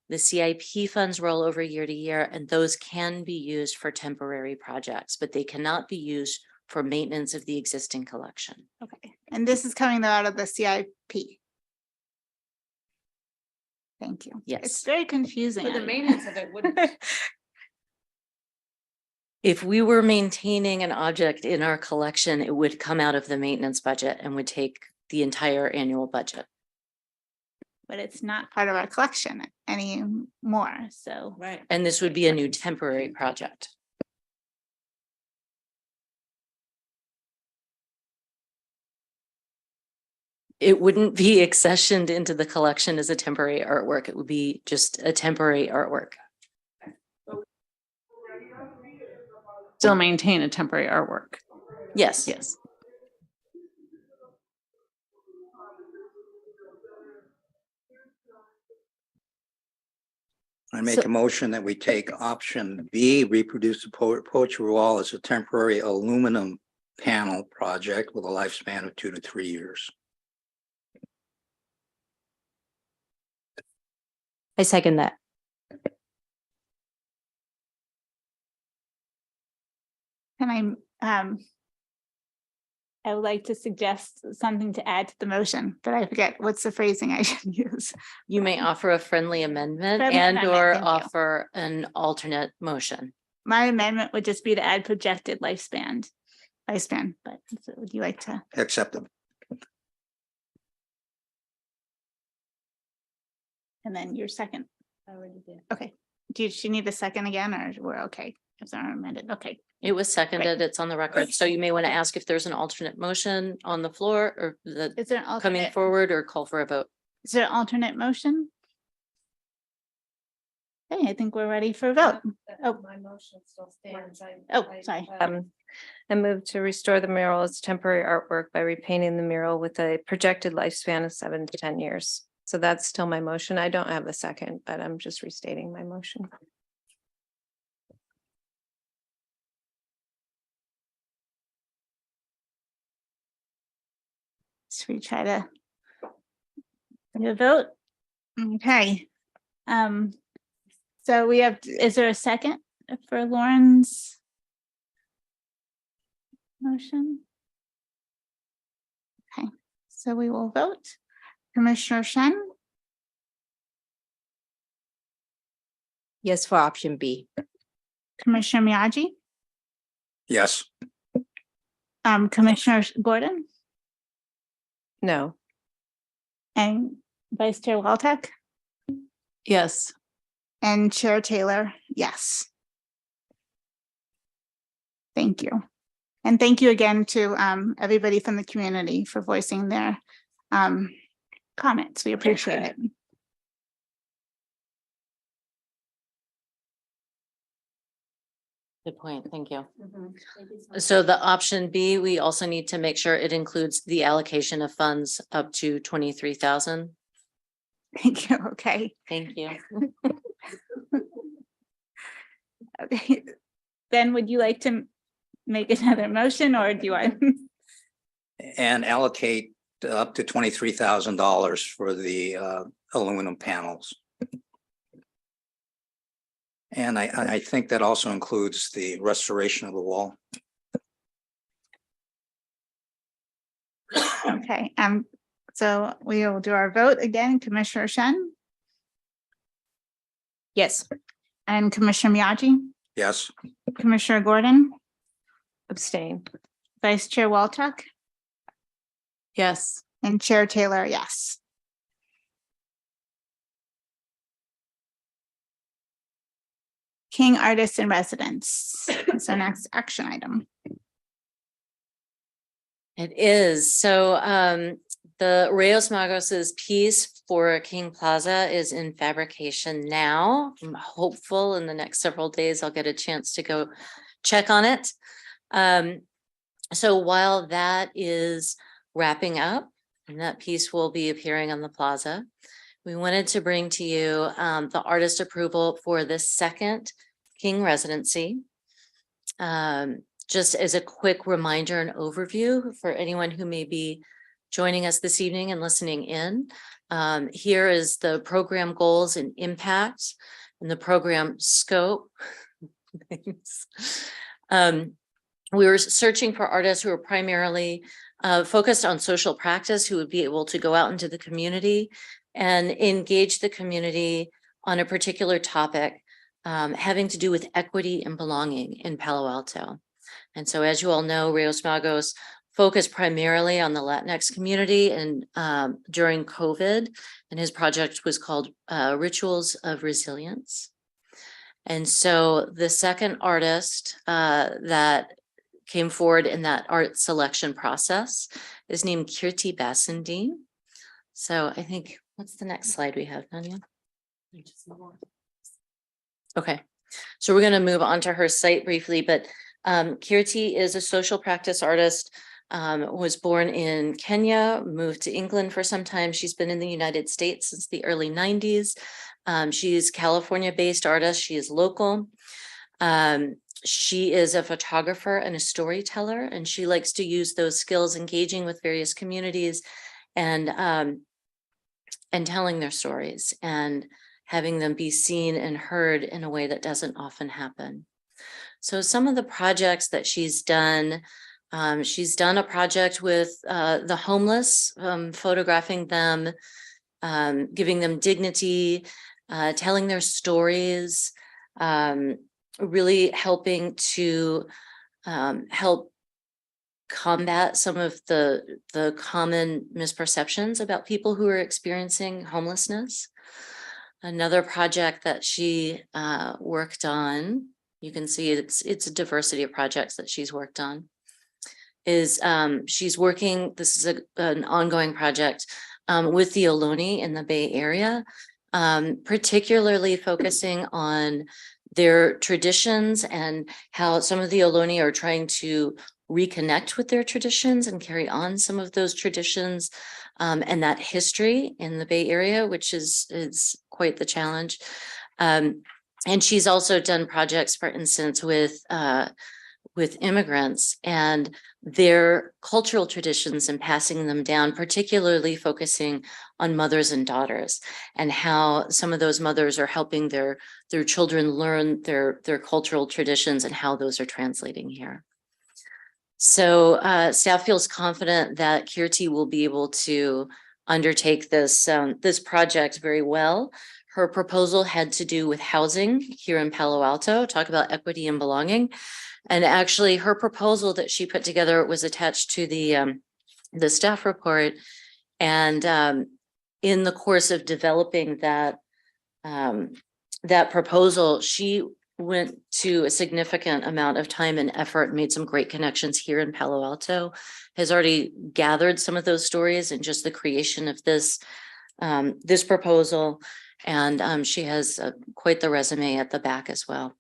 [SPEAKER 4] The CIP funds roll over year to year, and those can be used for temporary projects, but they cannot be used for maintenance of the existing collection.
[SPEAKER 1] Okay, and this is coming out of the CIP. Thank you.
[SPEAKER 4] Yes.
[SPEAKER 1] It's very confusing.
[SPEAKER 13] For the maintenance of it wouldn't.
[SPEAKER 4] If we were maintaining an object in our collection, it would come out of the maintenance budget and would take the entire annual budget.
[SPEAKER 1] But it's not part of our collection anymore, so.
[SPEAKER 10] Right.
[SPEAKER 4] And this would be a new temporary project. It wouldn't be accessioned into the collection as a temporary artwork. It would be just a temporary artwork.
[SPEAKER 12] Still maintain a temporary artwork.
[SPEAKER 4] Yes.
[SPEAKER 12] Yes.
[SPEAKER 3] I make a motion that we take option B, reproduce the poetry wall as a temporary aluminum panel project with a lifespan of 2 to 3 years.
[SPEAKER 2] I second that.
[SPEAKER 1] Can I would like to suggest something to add to the motion, but I forget what's the phrasing I should use.
[SPEAKER 4] You may offer a friendly amendment
[SPEAKER 1] Friendly
[SPEAKER 4] and
[SPEAKER 1] amendment,
[SPEAKER 4] or
[SPEAKER 1] thank you.
[SPEAKER 4] offer an alternate motion.
[SPEAKER 1] My amendment would just be to add projected lifespan, but so would you like to?
[SPEAKER 3] Acceptable.
[SPEAKER 1] And then your second. I already did. Okay. Do you need a second again, or we're okay? If they're amended, okay.
[SPEAKER 4] It was seconded, it's on the record. So you may want to ask if there's an alternate motion on the floor or the
[SPEAKER 1] Is there an
[SPEAKER 4] coming
[SPEAKER 1] alternate?
[SPEAKER 4] forward or call for a vote.
[SPEAKER 1] Is there an alternate motion? Okay, I think we're ready for a vote. Oh.
[SPEAKER 13] My motion still stands.
[SPEAKER 1] Sorry.
[SPEAKER 9] I move to restore the mural as temporary artwork by repainting the mural with a projected lifespan of 7 to 10 years. So that's still my motion. I don't have a second, but I'm just restating my motion.
[SPEAKER 1] Should we try to do a vote? Okay. So we have, is there a second for Lauren's motion? Okay, so we will vote. Commissioner Shen,
[SPEAKER 2] Yes, for option B.
[SPEAKER 1] Commissioner Miyagi,
[SPEAKER 3] Yes.
[SPEAKER 1] Commissioner Gordon,
[SPEAKER 9] No.
[SPEAKER 1] and Vice Chair Waltek,
[SPEAKER 12] Yes.
[SPEAKER 1] and Chair Taylor, yes. Thank you. And thank you again to everybody from the community for voicing their comments. We appreciate it.
[SPEAKER 4] Good point. Thank you. So the option B, we also need to make sure it includes the allocation of funds up to 23,000.
[SPEAKER 1] Thank you. Okay.
[SPEAKER 4] Thank you.
[SPEAKER 1] Okay. Ben, would you like to make another motion or do I?
[SPEAKER 3] And allocate up to $23,000 for the aluminum panels. And I think that also includes the restoration of the wall.
[SPEAKER 1] Okay, so we will do our vote again. Commissioner Shen
[SPEAKER 12] Yes.
[SPEAKER 1] and Commissioner Miyagi,
[SPEAKER 3] Yes.
[SPEAKER 1] Commissioner Gordon,
[SPEAKER 9] Abstain.
[SPEAKER 1] Vice Chair Walczak,
[SPEAKER 12] Yes.
[SPEAKER 1] and Chair Taylor, yes. King Artists in Residence is our next action item.
[SPEAKER 4] It is. So the Reyes Magos's piece for King Plaza is in fabrication now. I'm hopeful in the next several days I'll get a chance to go check on it. So while that is wrapping up, and that piece will be appearing on the plaza, we wanted to bring to you the artist approval for the second King residency. Just as a quick reminder and overview for anyone who may be joining us this evening and listening in. Here is the program goals and impact and the program scope. We were searching for artists who are primarily focused on social practice, who would be able to go out into the community and engage the community on a particular topic having to do with equity and belonging in Palo Alto. And so, as you all know, Reyes Magos focused primarily on the Latinx community and during COVID, and his project was called Rituals of Resilience. And so the second artist that came forward in that art selection process is named Kirti Basundin. So I think, what's the next slide we have, Tanya? Okay, so we're going to move on to her site briefly, but Kirti is a social practice artist, was born in Kenya, moved to England for some time. She's been in the United States since the early 90s. She's California-based artist. She is local. She is a photographer and a storyteller, and she likes to use those skills engaging with various communities and telling their stories and having them be seen and heard in a way that doesn't often happen. So some of the projects that she's done a project with the homeless, photographing them, giving them dignity, telling their stories, really helping to help combat some of the common misperceptions about people who are experiencing homelessness. Another project that she worked on, you can see it's a diversity of projects that she's worked on, is she's working, this is an ongoing project with the Ohlone in the Bay Area, particularly focusing on their traditions and how some of the Ohlone are trying to reconnect with their traditions and carry on some of those traditions and that history in the Bay Area, which is quite the challenge. And she's also done projects, for instance, with immigrants and their cultural traditions and passing them down, particularly focusing on mothers and daughters and how some of those mothers are helping their children learn their cultural traditions and how those are translating here. So staff feels confident that Kirti will be able to undertake this project very well. Her proposal had to do with housing here in Palo Alto, talk about equity and belonging. And actually her proposal that she put together was attached to the staff report. And in the course of developing that proposal, she went to a significant amount of time and effort, made some great connections here in Palo Alto, has already gathered some of those stories and just the creation of this proposal. And she has quite the resume at the back as well.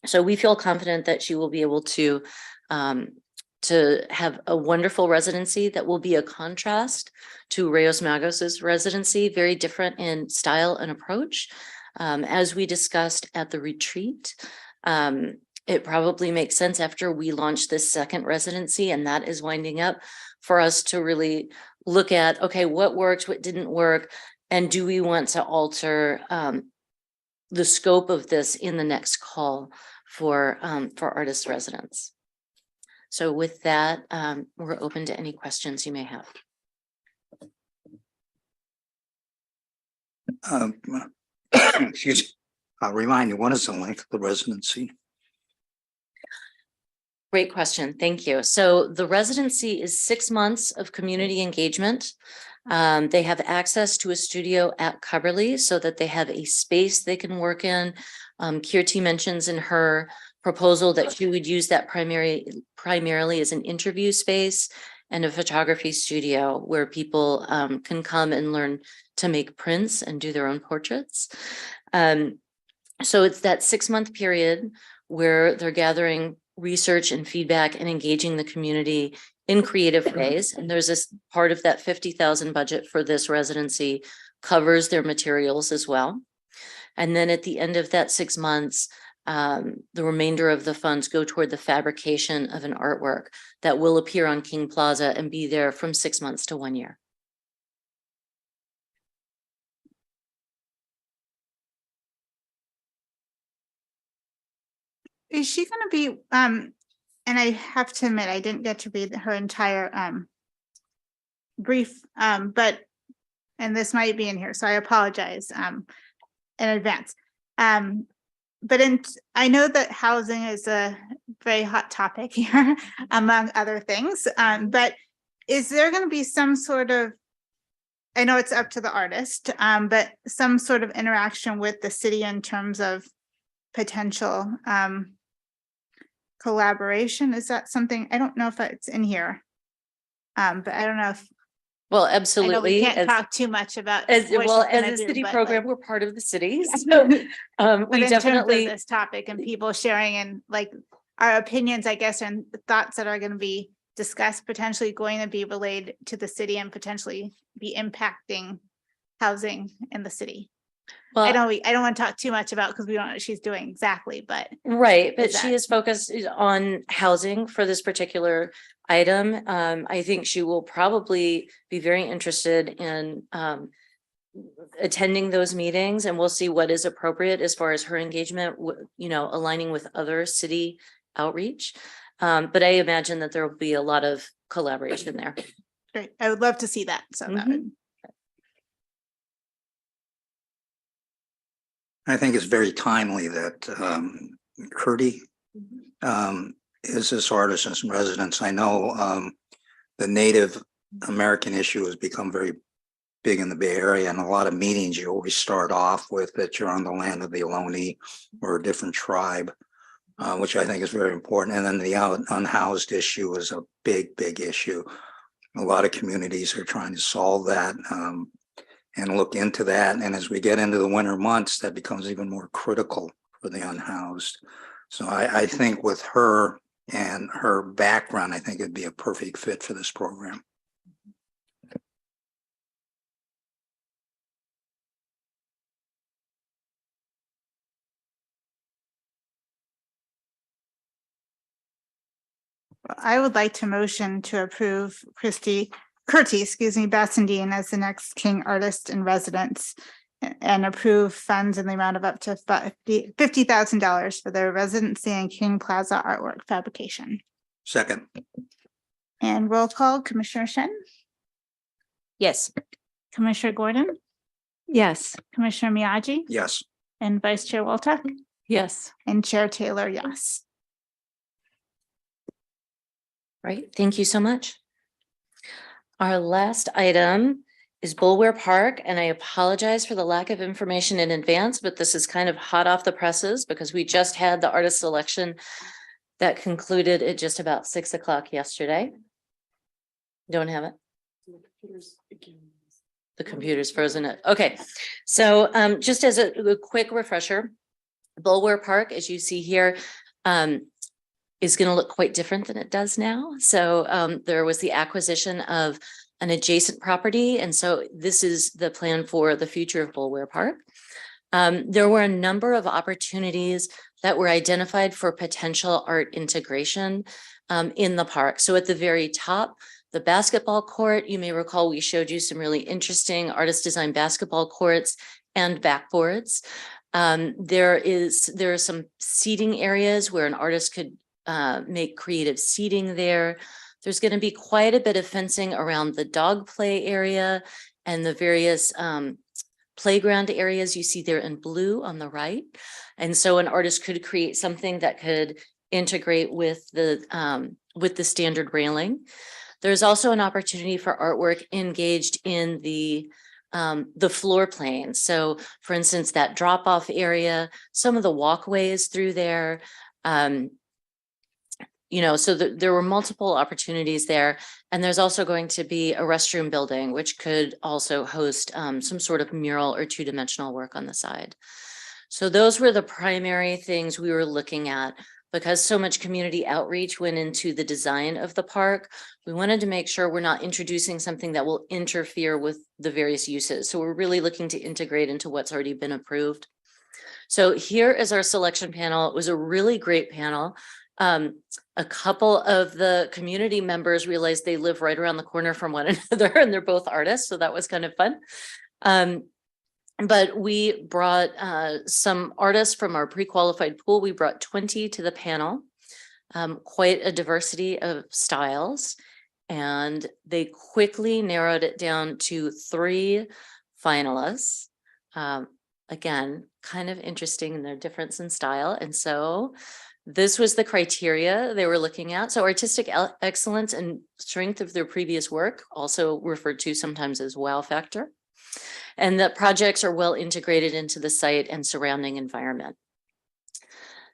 [SPEAKER 4] So we feel confident that she will be able to have a wonderful residency that will be a contrast to Reyes Magos's residency, very different in style and approach. As we discussed at the retreat, it probably makes sense after we launch this second residency, and that is winding up, for us to really look at, okay, what worked, what didn't work, and do we want to alter the scope of this in the next call for artist residents. So with that, we're open to any questions you may have.
[SPEAKER 3] Excuse me. I'll remind you, what is the length of the residency?
[SPEAKER 4] Great question. Thank you. So the residency is 6 months of community engagement. They have access to a studio at Coverly so that they have a space they can work in. Kirti mentions in her proposal that she would use that primarily as an interview space and a photography studio where people can come and learn to make prints and do their own portraits. So it's that 6-month period where they're gathering research and feedback and engaging the community in creative ways. And there's this part of that 50,000 budget for this residency covers their materials as well. And then at the end of that 6 months, the remainder of the funds go toward the fabrication of an artwork that will appear on King Plaza and be there from 6 months to 1 year.
[SPEAKER 1] Is she going to be, and I have to admit, I didn't get to read her entire brief, but, and this might be in here, so I apologize in advance. But I know that housing is a very hot topic here, among other things. But is there going to be some sort of, I know it's up to the artist, but some sort of interaction with the city in terms of potential collaboration? Is that something, I don't know if it's in here. But I don't know if,
[SPEAKER 4] Well,
[SPEAKER 1] I know
[SPEAKER 4] absolutely.
[SPEAKER 1] we can't talk too much about
[SPEAKER 4] As
[SPEAKER 1] what
[SPEAKER 4] well
[SPEAKER 1] she's
[SPEAKER 4] as
[SPEAKER 1] gonna
[SPEAKER 4] a
[SPEAKER 1] do,
[SPEAKER 4] city
[SPEAKER 1] but,
[SPEAKER 4] program,
[SPEAKER 1] like,
[SPEAKER 4] we're part of the city. So
[SPEAKER 1] but
[SPEAKER 4] we
[SPEAKER 1] in terms of
[SPEAKER 4] definitely,
[SPEAKER 1] this topic and people sharing and like our opinions, I guess, and thoughts that are going to be discussed, potentially going to be relayed to the city and potentially be impacting housing in the city. I
[SPEAKER 4] well,
[SPEAKER 1] don't want to talk too much about because we don't know what she's doing exactly, but
[SPEAKER 4] right, but
[SPEAKER 1] is
[SPEAKER 4] she
[SPEAKER 1] that-
[SPEAKER 4] is focused on housing for this particular item. I think she will probably be very interested in attending those meetings, and we'll see what is appropriate as far as her engagement, aligning with other city outreach. But I imagine that there will be a lot of collaboration there.
[SPEAKER 1] great. I would love to see that. So that would,
[SPEAKER 3] I think it's very timely that Kirti is this artist in residence. I know the Native American issue has become very big in the Bay Area, and a lot of meetings you always start off with that you're on the land of the Ohlone or a different tribe, which I think is very important. And then the unhoused issue is a big, big issue. A lot of communities are trying to solve that and look into that. And as we get into the winter months, that becomes even more critical for the unhoused. So I think with her and her background, I think it'd be a perfect fit for this program.
[SPEAKER 1] I would like to motion to approve Kirti, Bassendine as the next King artist in residence and approve funds in the amount of up to $50,000 for their residency in King Plaza artwork fabrication.
[SPEAKER 3] Second.
[SPEAKER 1] And roll call, Commissioner Shen,
[SPEAKER 4] Yes.
[SPEAKER 1] Commissioner Gordon,
[SPEAKER 2] Yes.
[SPEAKER 1] Commissioner Miyagi,
[SPEAKER 3] Yes.
[SPEAKER 1] and Vice Chair Waltuck,
[SPEAKER 12] Yes.
[SPEAKER 1] and Chair Taylor, yes.
[SPEAKER 4] Right, thank you so much. Our last item is Bulware Park, and I apologize for the lack of information in advance, but this is kind of hot off the presses because we just had the artist selection that concluded at just about 6 o'clock yesterday. Don't have it? The computer's frozen. Okay, so just as a quick refresher, Bulwer Park, as you see here, is going to look quite different than it does now. So there was the acquisition of an adjacent property. And so this is the plan for the future of Bulwer Park. There were a number of opportunities that were identified for potential art integration in the park. So at the very top, the basketball court, you may recall we showed you some really interesting artist design basketball courts and backboards. There are some seating areas where an artist could make creative seating there. There's going to be quite a bit of fencing around the dog play area and the various playground areas you see there in blue on the right. And so an artist could create something that could integrate with the standard railing. There's also an opportunity for artwork engaged in the floor plane. So for instance, that drop-off area, some of the walkways through there, so there were multiple opportunities there. And there's also going to be a restroom building, which could also host some sort of mural or two-dimensional work on the side. So those were the primary things we were looking at. Because so much community outreach went into the design of the park, we wanted to make sure we're not introducing something that will interfere with the various uses. So we're really looking to integrate into what's already been approved. So here is our selection panel. It was a really great panel. A couple of the community members realized they live right around the corner from one another and they're both artists. So that was kind of fun. But we brought some artists from our pre-qualified pool. We brought 20 to the panel, quite a diversity of styles. And they quickly narrowed it down to 3 finalists. Again, kind of interesting in their difference in style. And so this was the criteria they were looking at. So artistic excellence and strength of their previous work, also referred to sometimes as wow factor. And that projects are well integrated into the site and surrounding environment.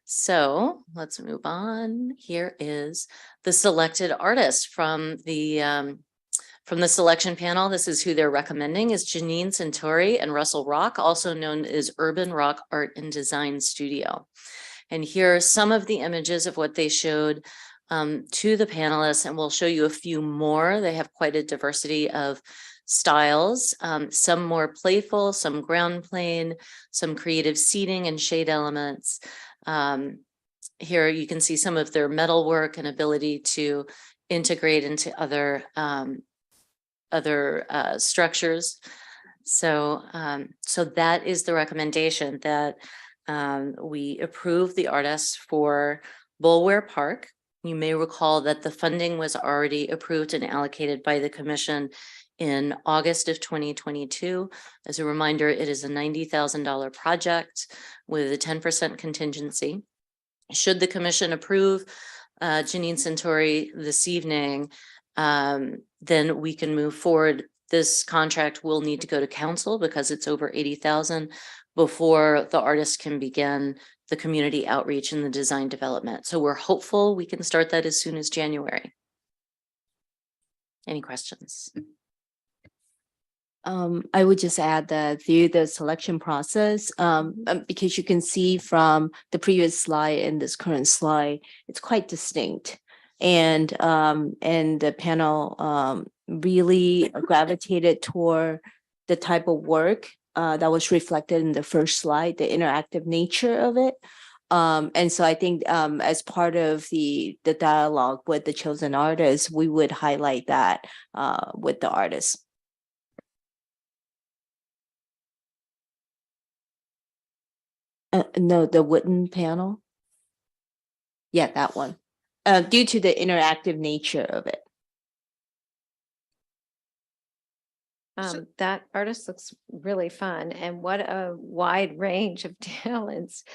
[SPEAKER 4] So let's move on. Here is the selected artist from the selection panel. This is who they're recommending is Janine Centauri and Russell Rock, also known as Urban Rock Art and Design Studio. And here are some of the images of what they showed to the panelists, and we'll show you a few more. They have quite a diversity of styles, some more playful, some ground plane, some creative seating and shade elements. Here you can see some of their metal work and ability to integrate into other structures. So that is the recommendation, that we approve the artists for Bulwer Park. You may recall that the funding was already approved and allocated by the commission in August of 2022. As a reminder, it is a $90,000 project with a 10% contingency. Should the commission approve Janine Centauri this evening, then we can move forward. This contract will need to go to council because it's over $80,000 before the artist can begin the community outreach and the design development. So we're hopeful we can start that as soon as January. Any questions?
[SPEAKER 2] I would just add that through the selection process, because you can see from the previous slide and this current slide, it's quite distinct. And the panel really gravitated toward the type of work that was reflected in the first slide, the interactive nature of it. And so I think as part of the dialogue with the chosen artists, we would highlight that with the artists. No, the wooden panel. Yeah, that one. Due to the interactive nature of it.
[SPEAKER 9] That artist looks really fun, and what a wide range of talents.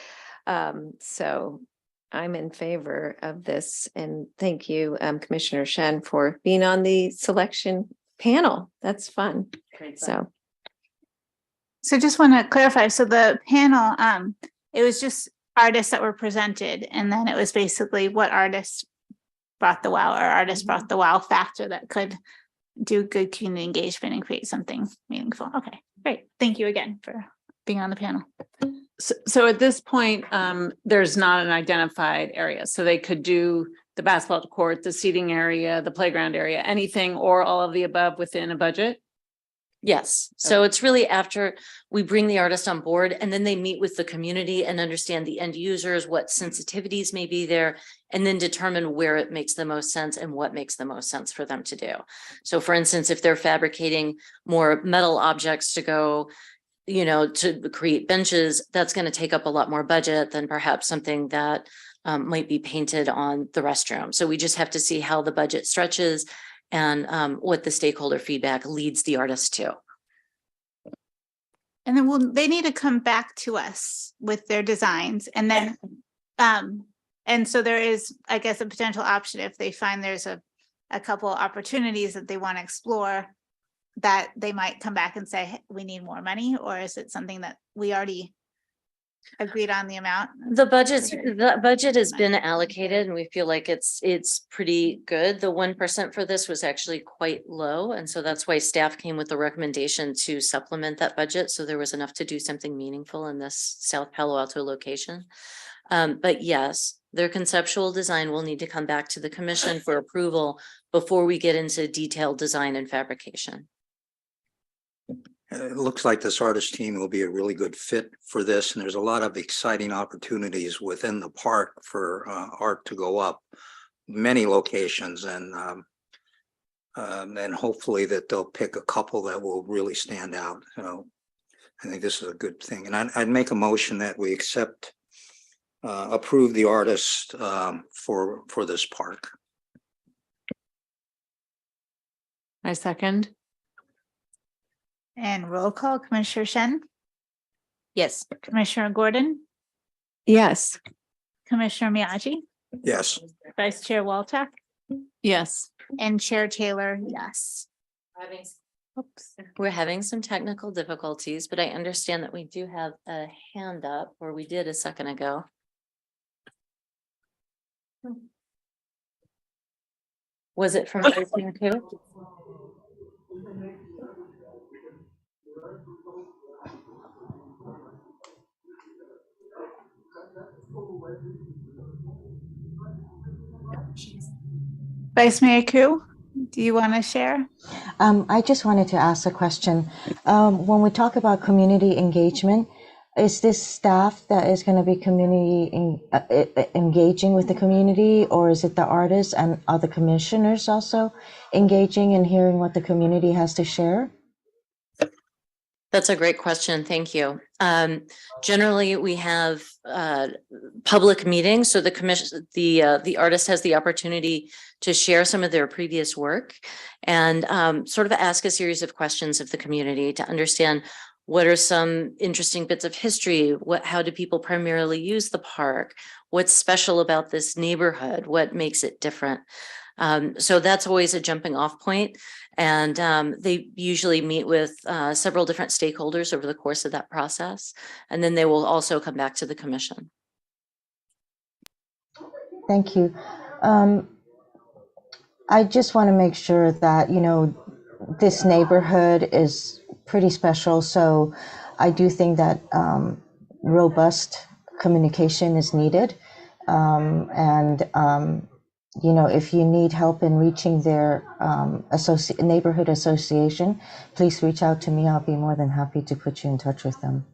[SPEAKER 9] So I'm in favor of this, and thank you, Commissioner Shen, for being on the selection panel. That's fun.
[SPEAKER 1] So just want to clarify. So the panel, it was just artists that were presented, and then it was basically what artists brought the wow, or artists brought the wow factor that could do good community engagement and create something meaningful. Okay, great. Thank you again for being on the panel.
[SPEAKER 12] So at this point, there's not an identified area, so they could do the basketball court, the seating area, the playground area, anything or all of the above within a budget?
[SPEAKER 4] Yes, so it's really after we bring the artist on board and then they meet with the community and understand the end users, what sensitivities may be there, and then determine where it makes the most sense and what makes the most sense for them to do. So for instance, if they're fabricating more metal objects to go, to create benches, that's going to take up a lot more budget than perhaps something that might be painted on the restroom. So we just have to see how the budget stretches and what the stakeholder feedback leads the artist to.
[SPEAKER 1] And then they need to come back to us with their designs and then, and so there is, I guess, a potential option if they find there's a couple opportunities that they want to explore, that they might come back and say, "Hey, we need more money," or is it something that we already agreed on the amount?
[SPEAKER 4] The budget has been allocated and we feel like it's pretty good. The 1% for this was actually quite low. And so that's why staff came with the recommendation to supplement that budget. So there was enough to do something meaningful in this South Palo Alto location. But yes, their conceptual design will need to come back to the commission for approval before we get into detailed design and fabrication.
[SPEAKER 3] It looks like this artist team will be a really good fit for this, and there's a lot of exciting opportunities within the park for art to go up, many locations, and hopefully that they'll pick a couple that will really stand out. So I think this is a good thing, and I'd make a motion that we approve the artist for this park.
[SPEAKER 12] I second.
[SPEAKER 1] And roll call, Commissioner Shen,
[SPEAKER 4] Yes.
[SPEAKER 1] Commissioner Gordon,
[SPEAKER 12] Yes.
[SPEAKER 1] Commissioner Miyagi,
[SPEAKER 3] Yes.
[SPEAKER 1] Vice Chair Walczak,
[SPEAKER 12] Yes.
[SPEAKER 1] and Chair Taylor, yes. Oops.
[SPEAKER 4] We're having some technical difficulties, but I understand that we do have a hand up, or we did a second ago. Was it from Vice Mayor Taylor?
[SPEAKER 1] Vice Mayor Ku, do you want to share?
[SPEAKER 11] I just wanted to ask a question. When we talk about community engagement, is this staff that is going to be engaging with the community, or is it the artists, and are the commissioners also engaging and hearing what the community has to share?
[SPEAKER 4] That's a great question. Thank you. Generally, we have public meetings, so the commission, the artist has the opportunity to share some of their previous work and sort of ask a series of questions of the community to understand what are some interesting bits of history, how do people primarily use the park, what's special about this neighborhood, what makes it different. So that's always a jumping off point. And they usually meet with several different stakeholders over the course of that process. And then they will also come back to the commission.
[SPEAKER 11] Thank you. I just want to make sure that, this neighborhood is pretty special. So I do think that robust communication is needed. If you need help in reaching their neighborhood association, please reach out to me. I'll be more than happy to put you in touch with them.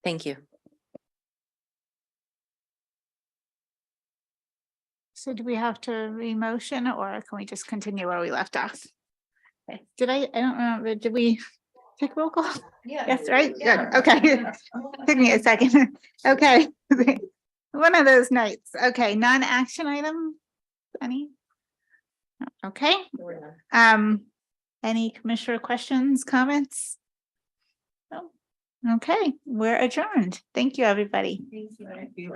[SPEAKER 4] Thank you.
[SPEAKER 1] So do we have to re-motion or can we just continue where we left off? Okay. I don't remember, did we take roll call?
[SPEAKER 13] Yeah.
[SPEAKER 1] Yes, right?
[SPEAKER 13] Yeah.
[SPEAKER 1] Good, okay. Took me a second. Okay. One of those nights. Okay, non-action item? Any? Okay. Any commissioner questions, comments? No. Okay, we're adjourned. Thank you, everybody.
[SPEAKER 13] Thank you.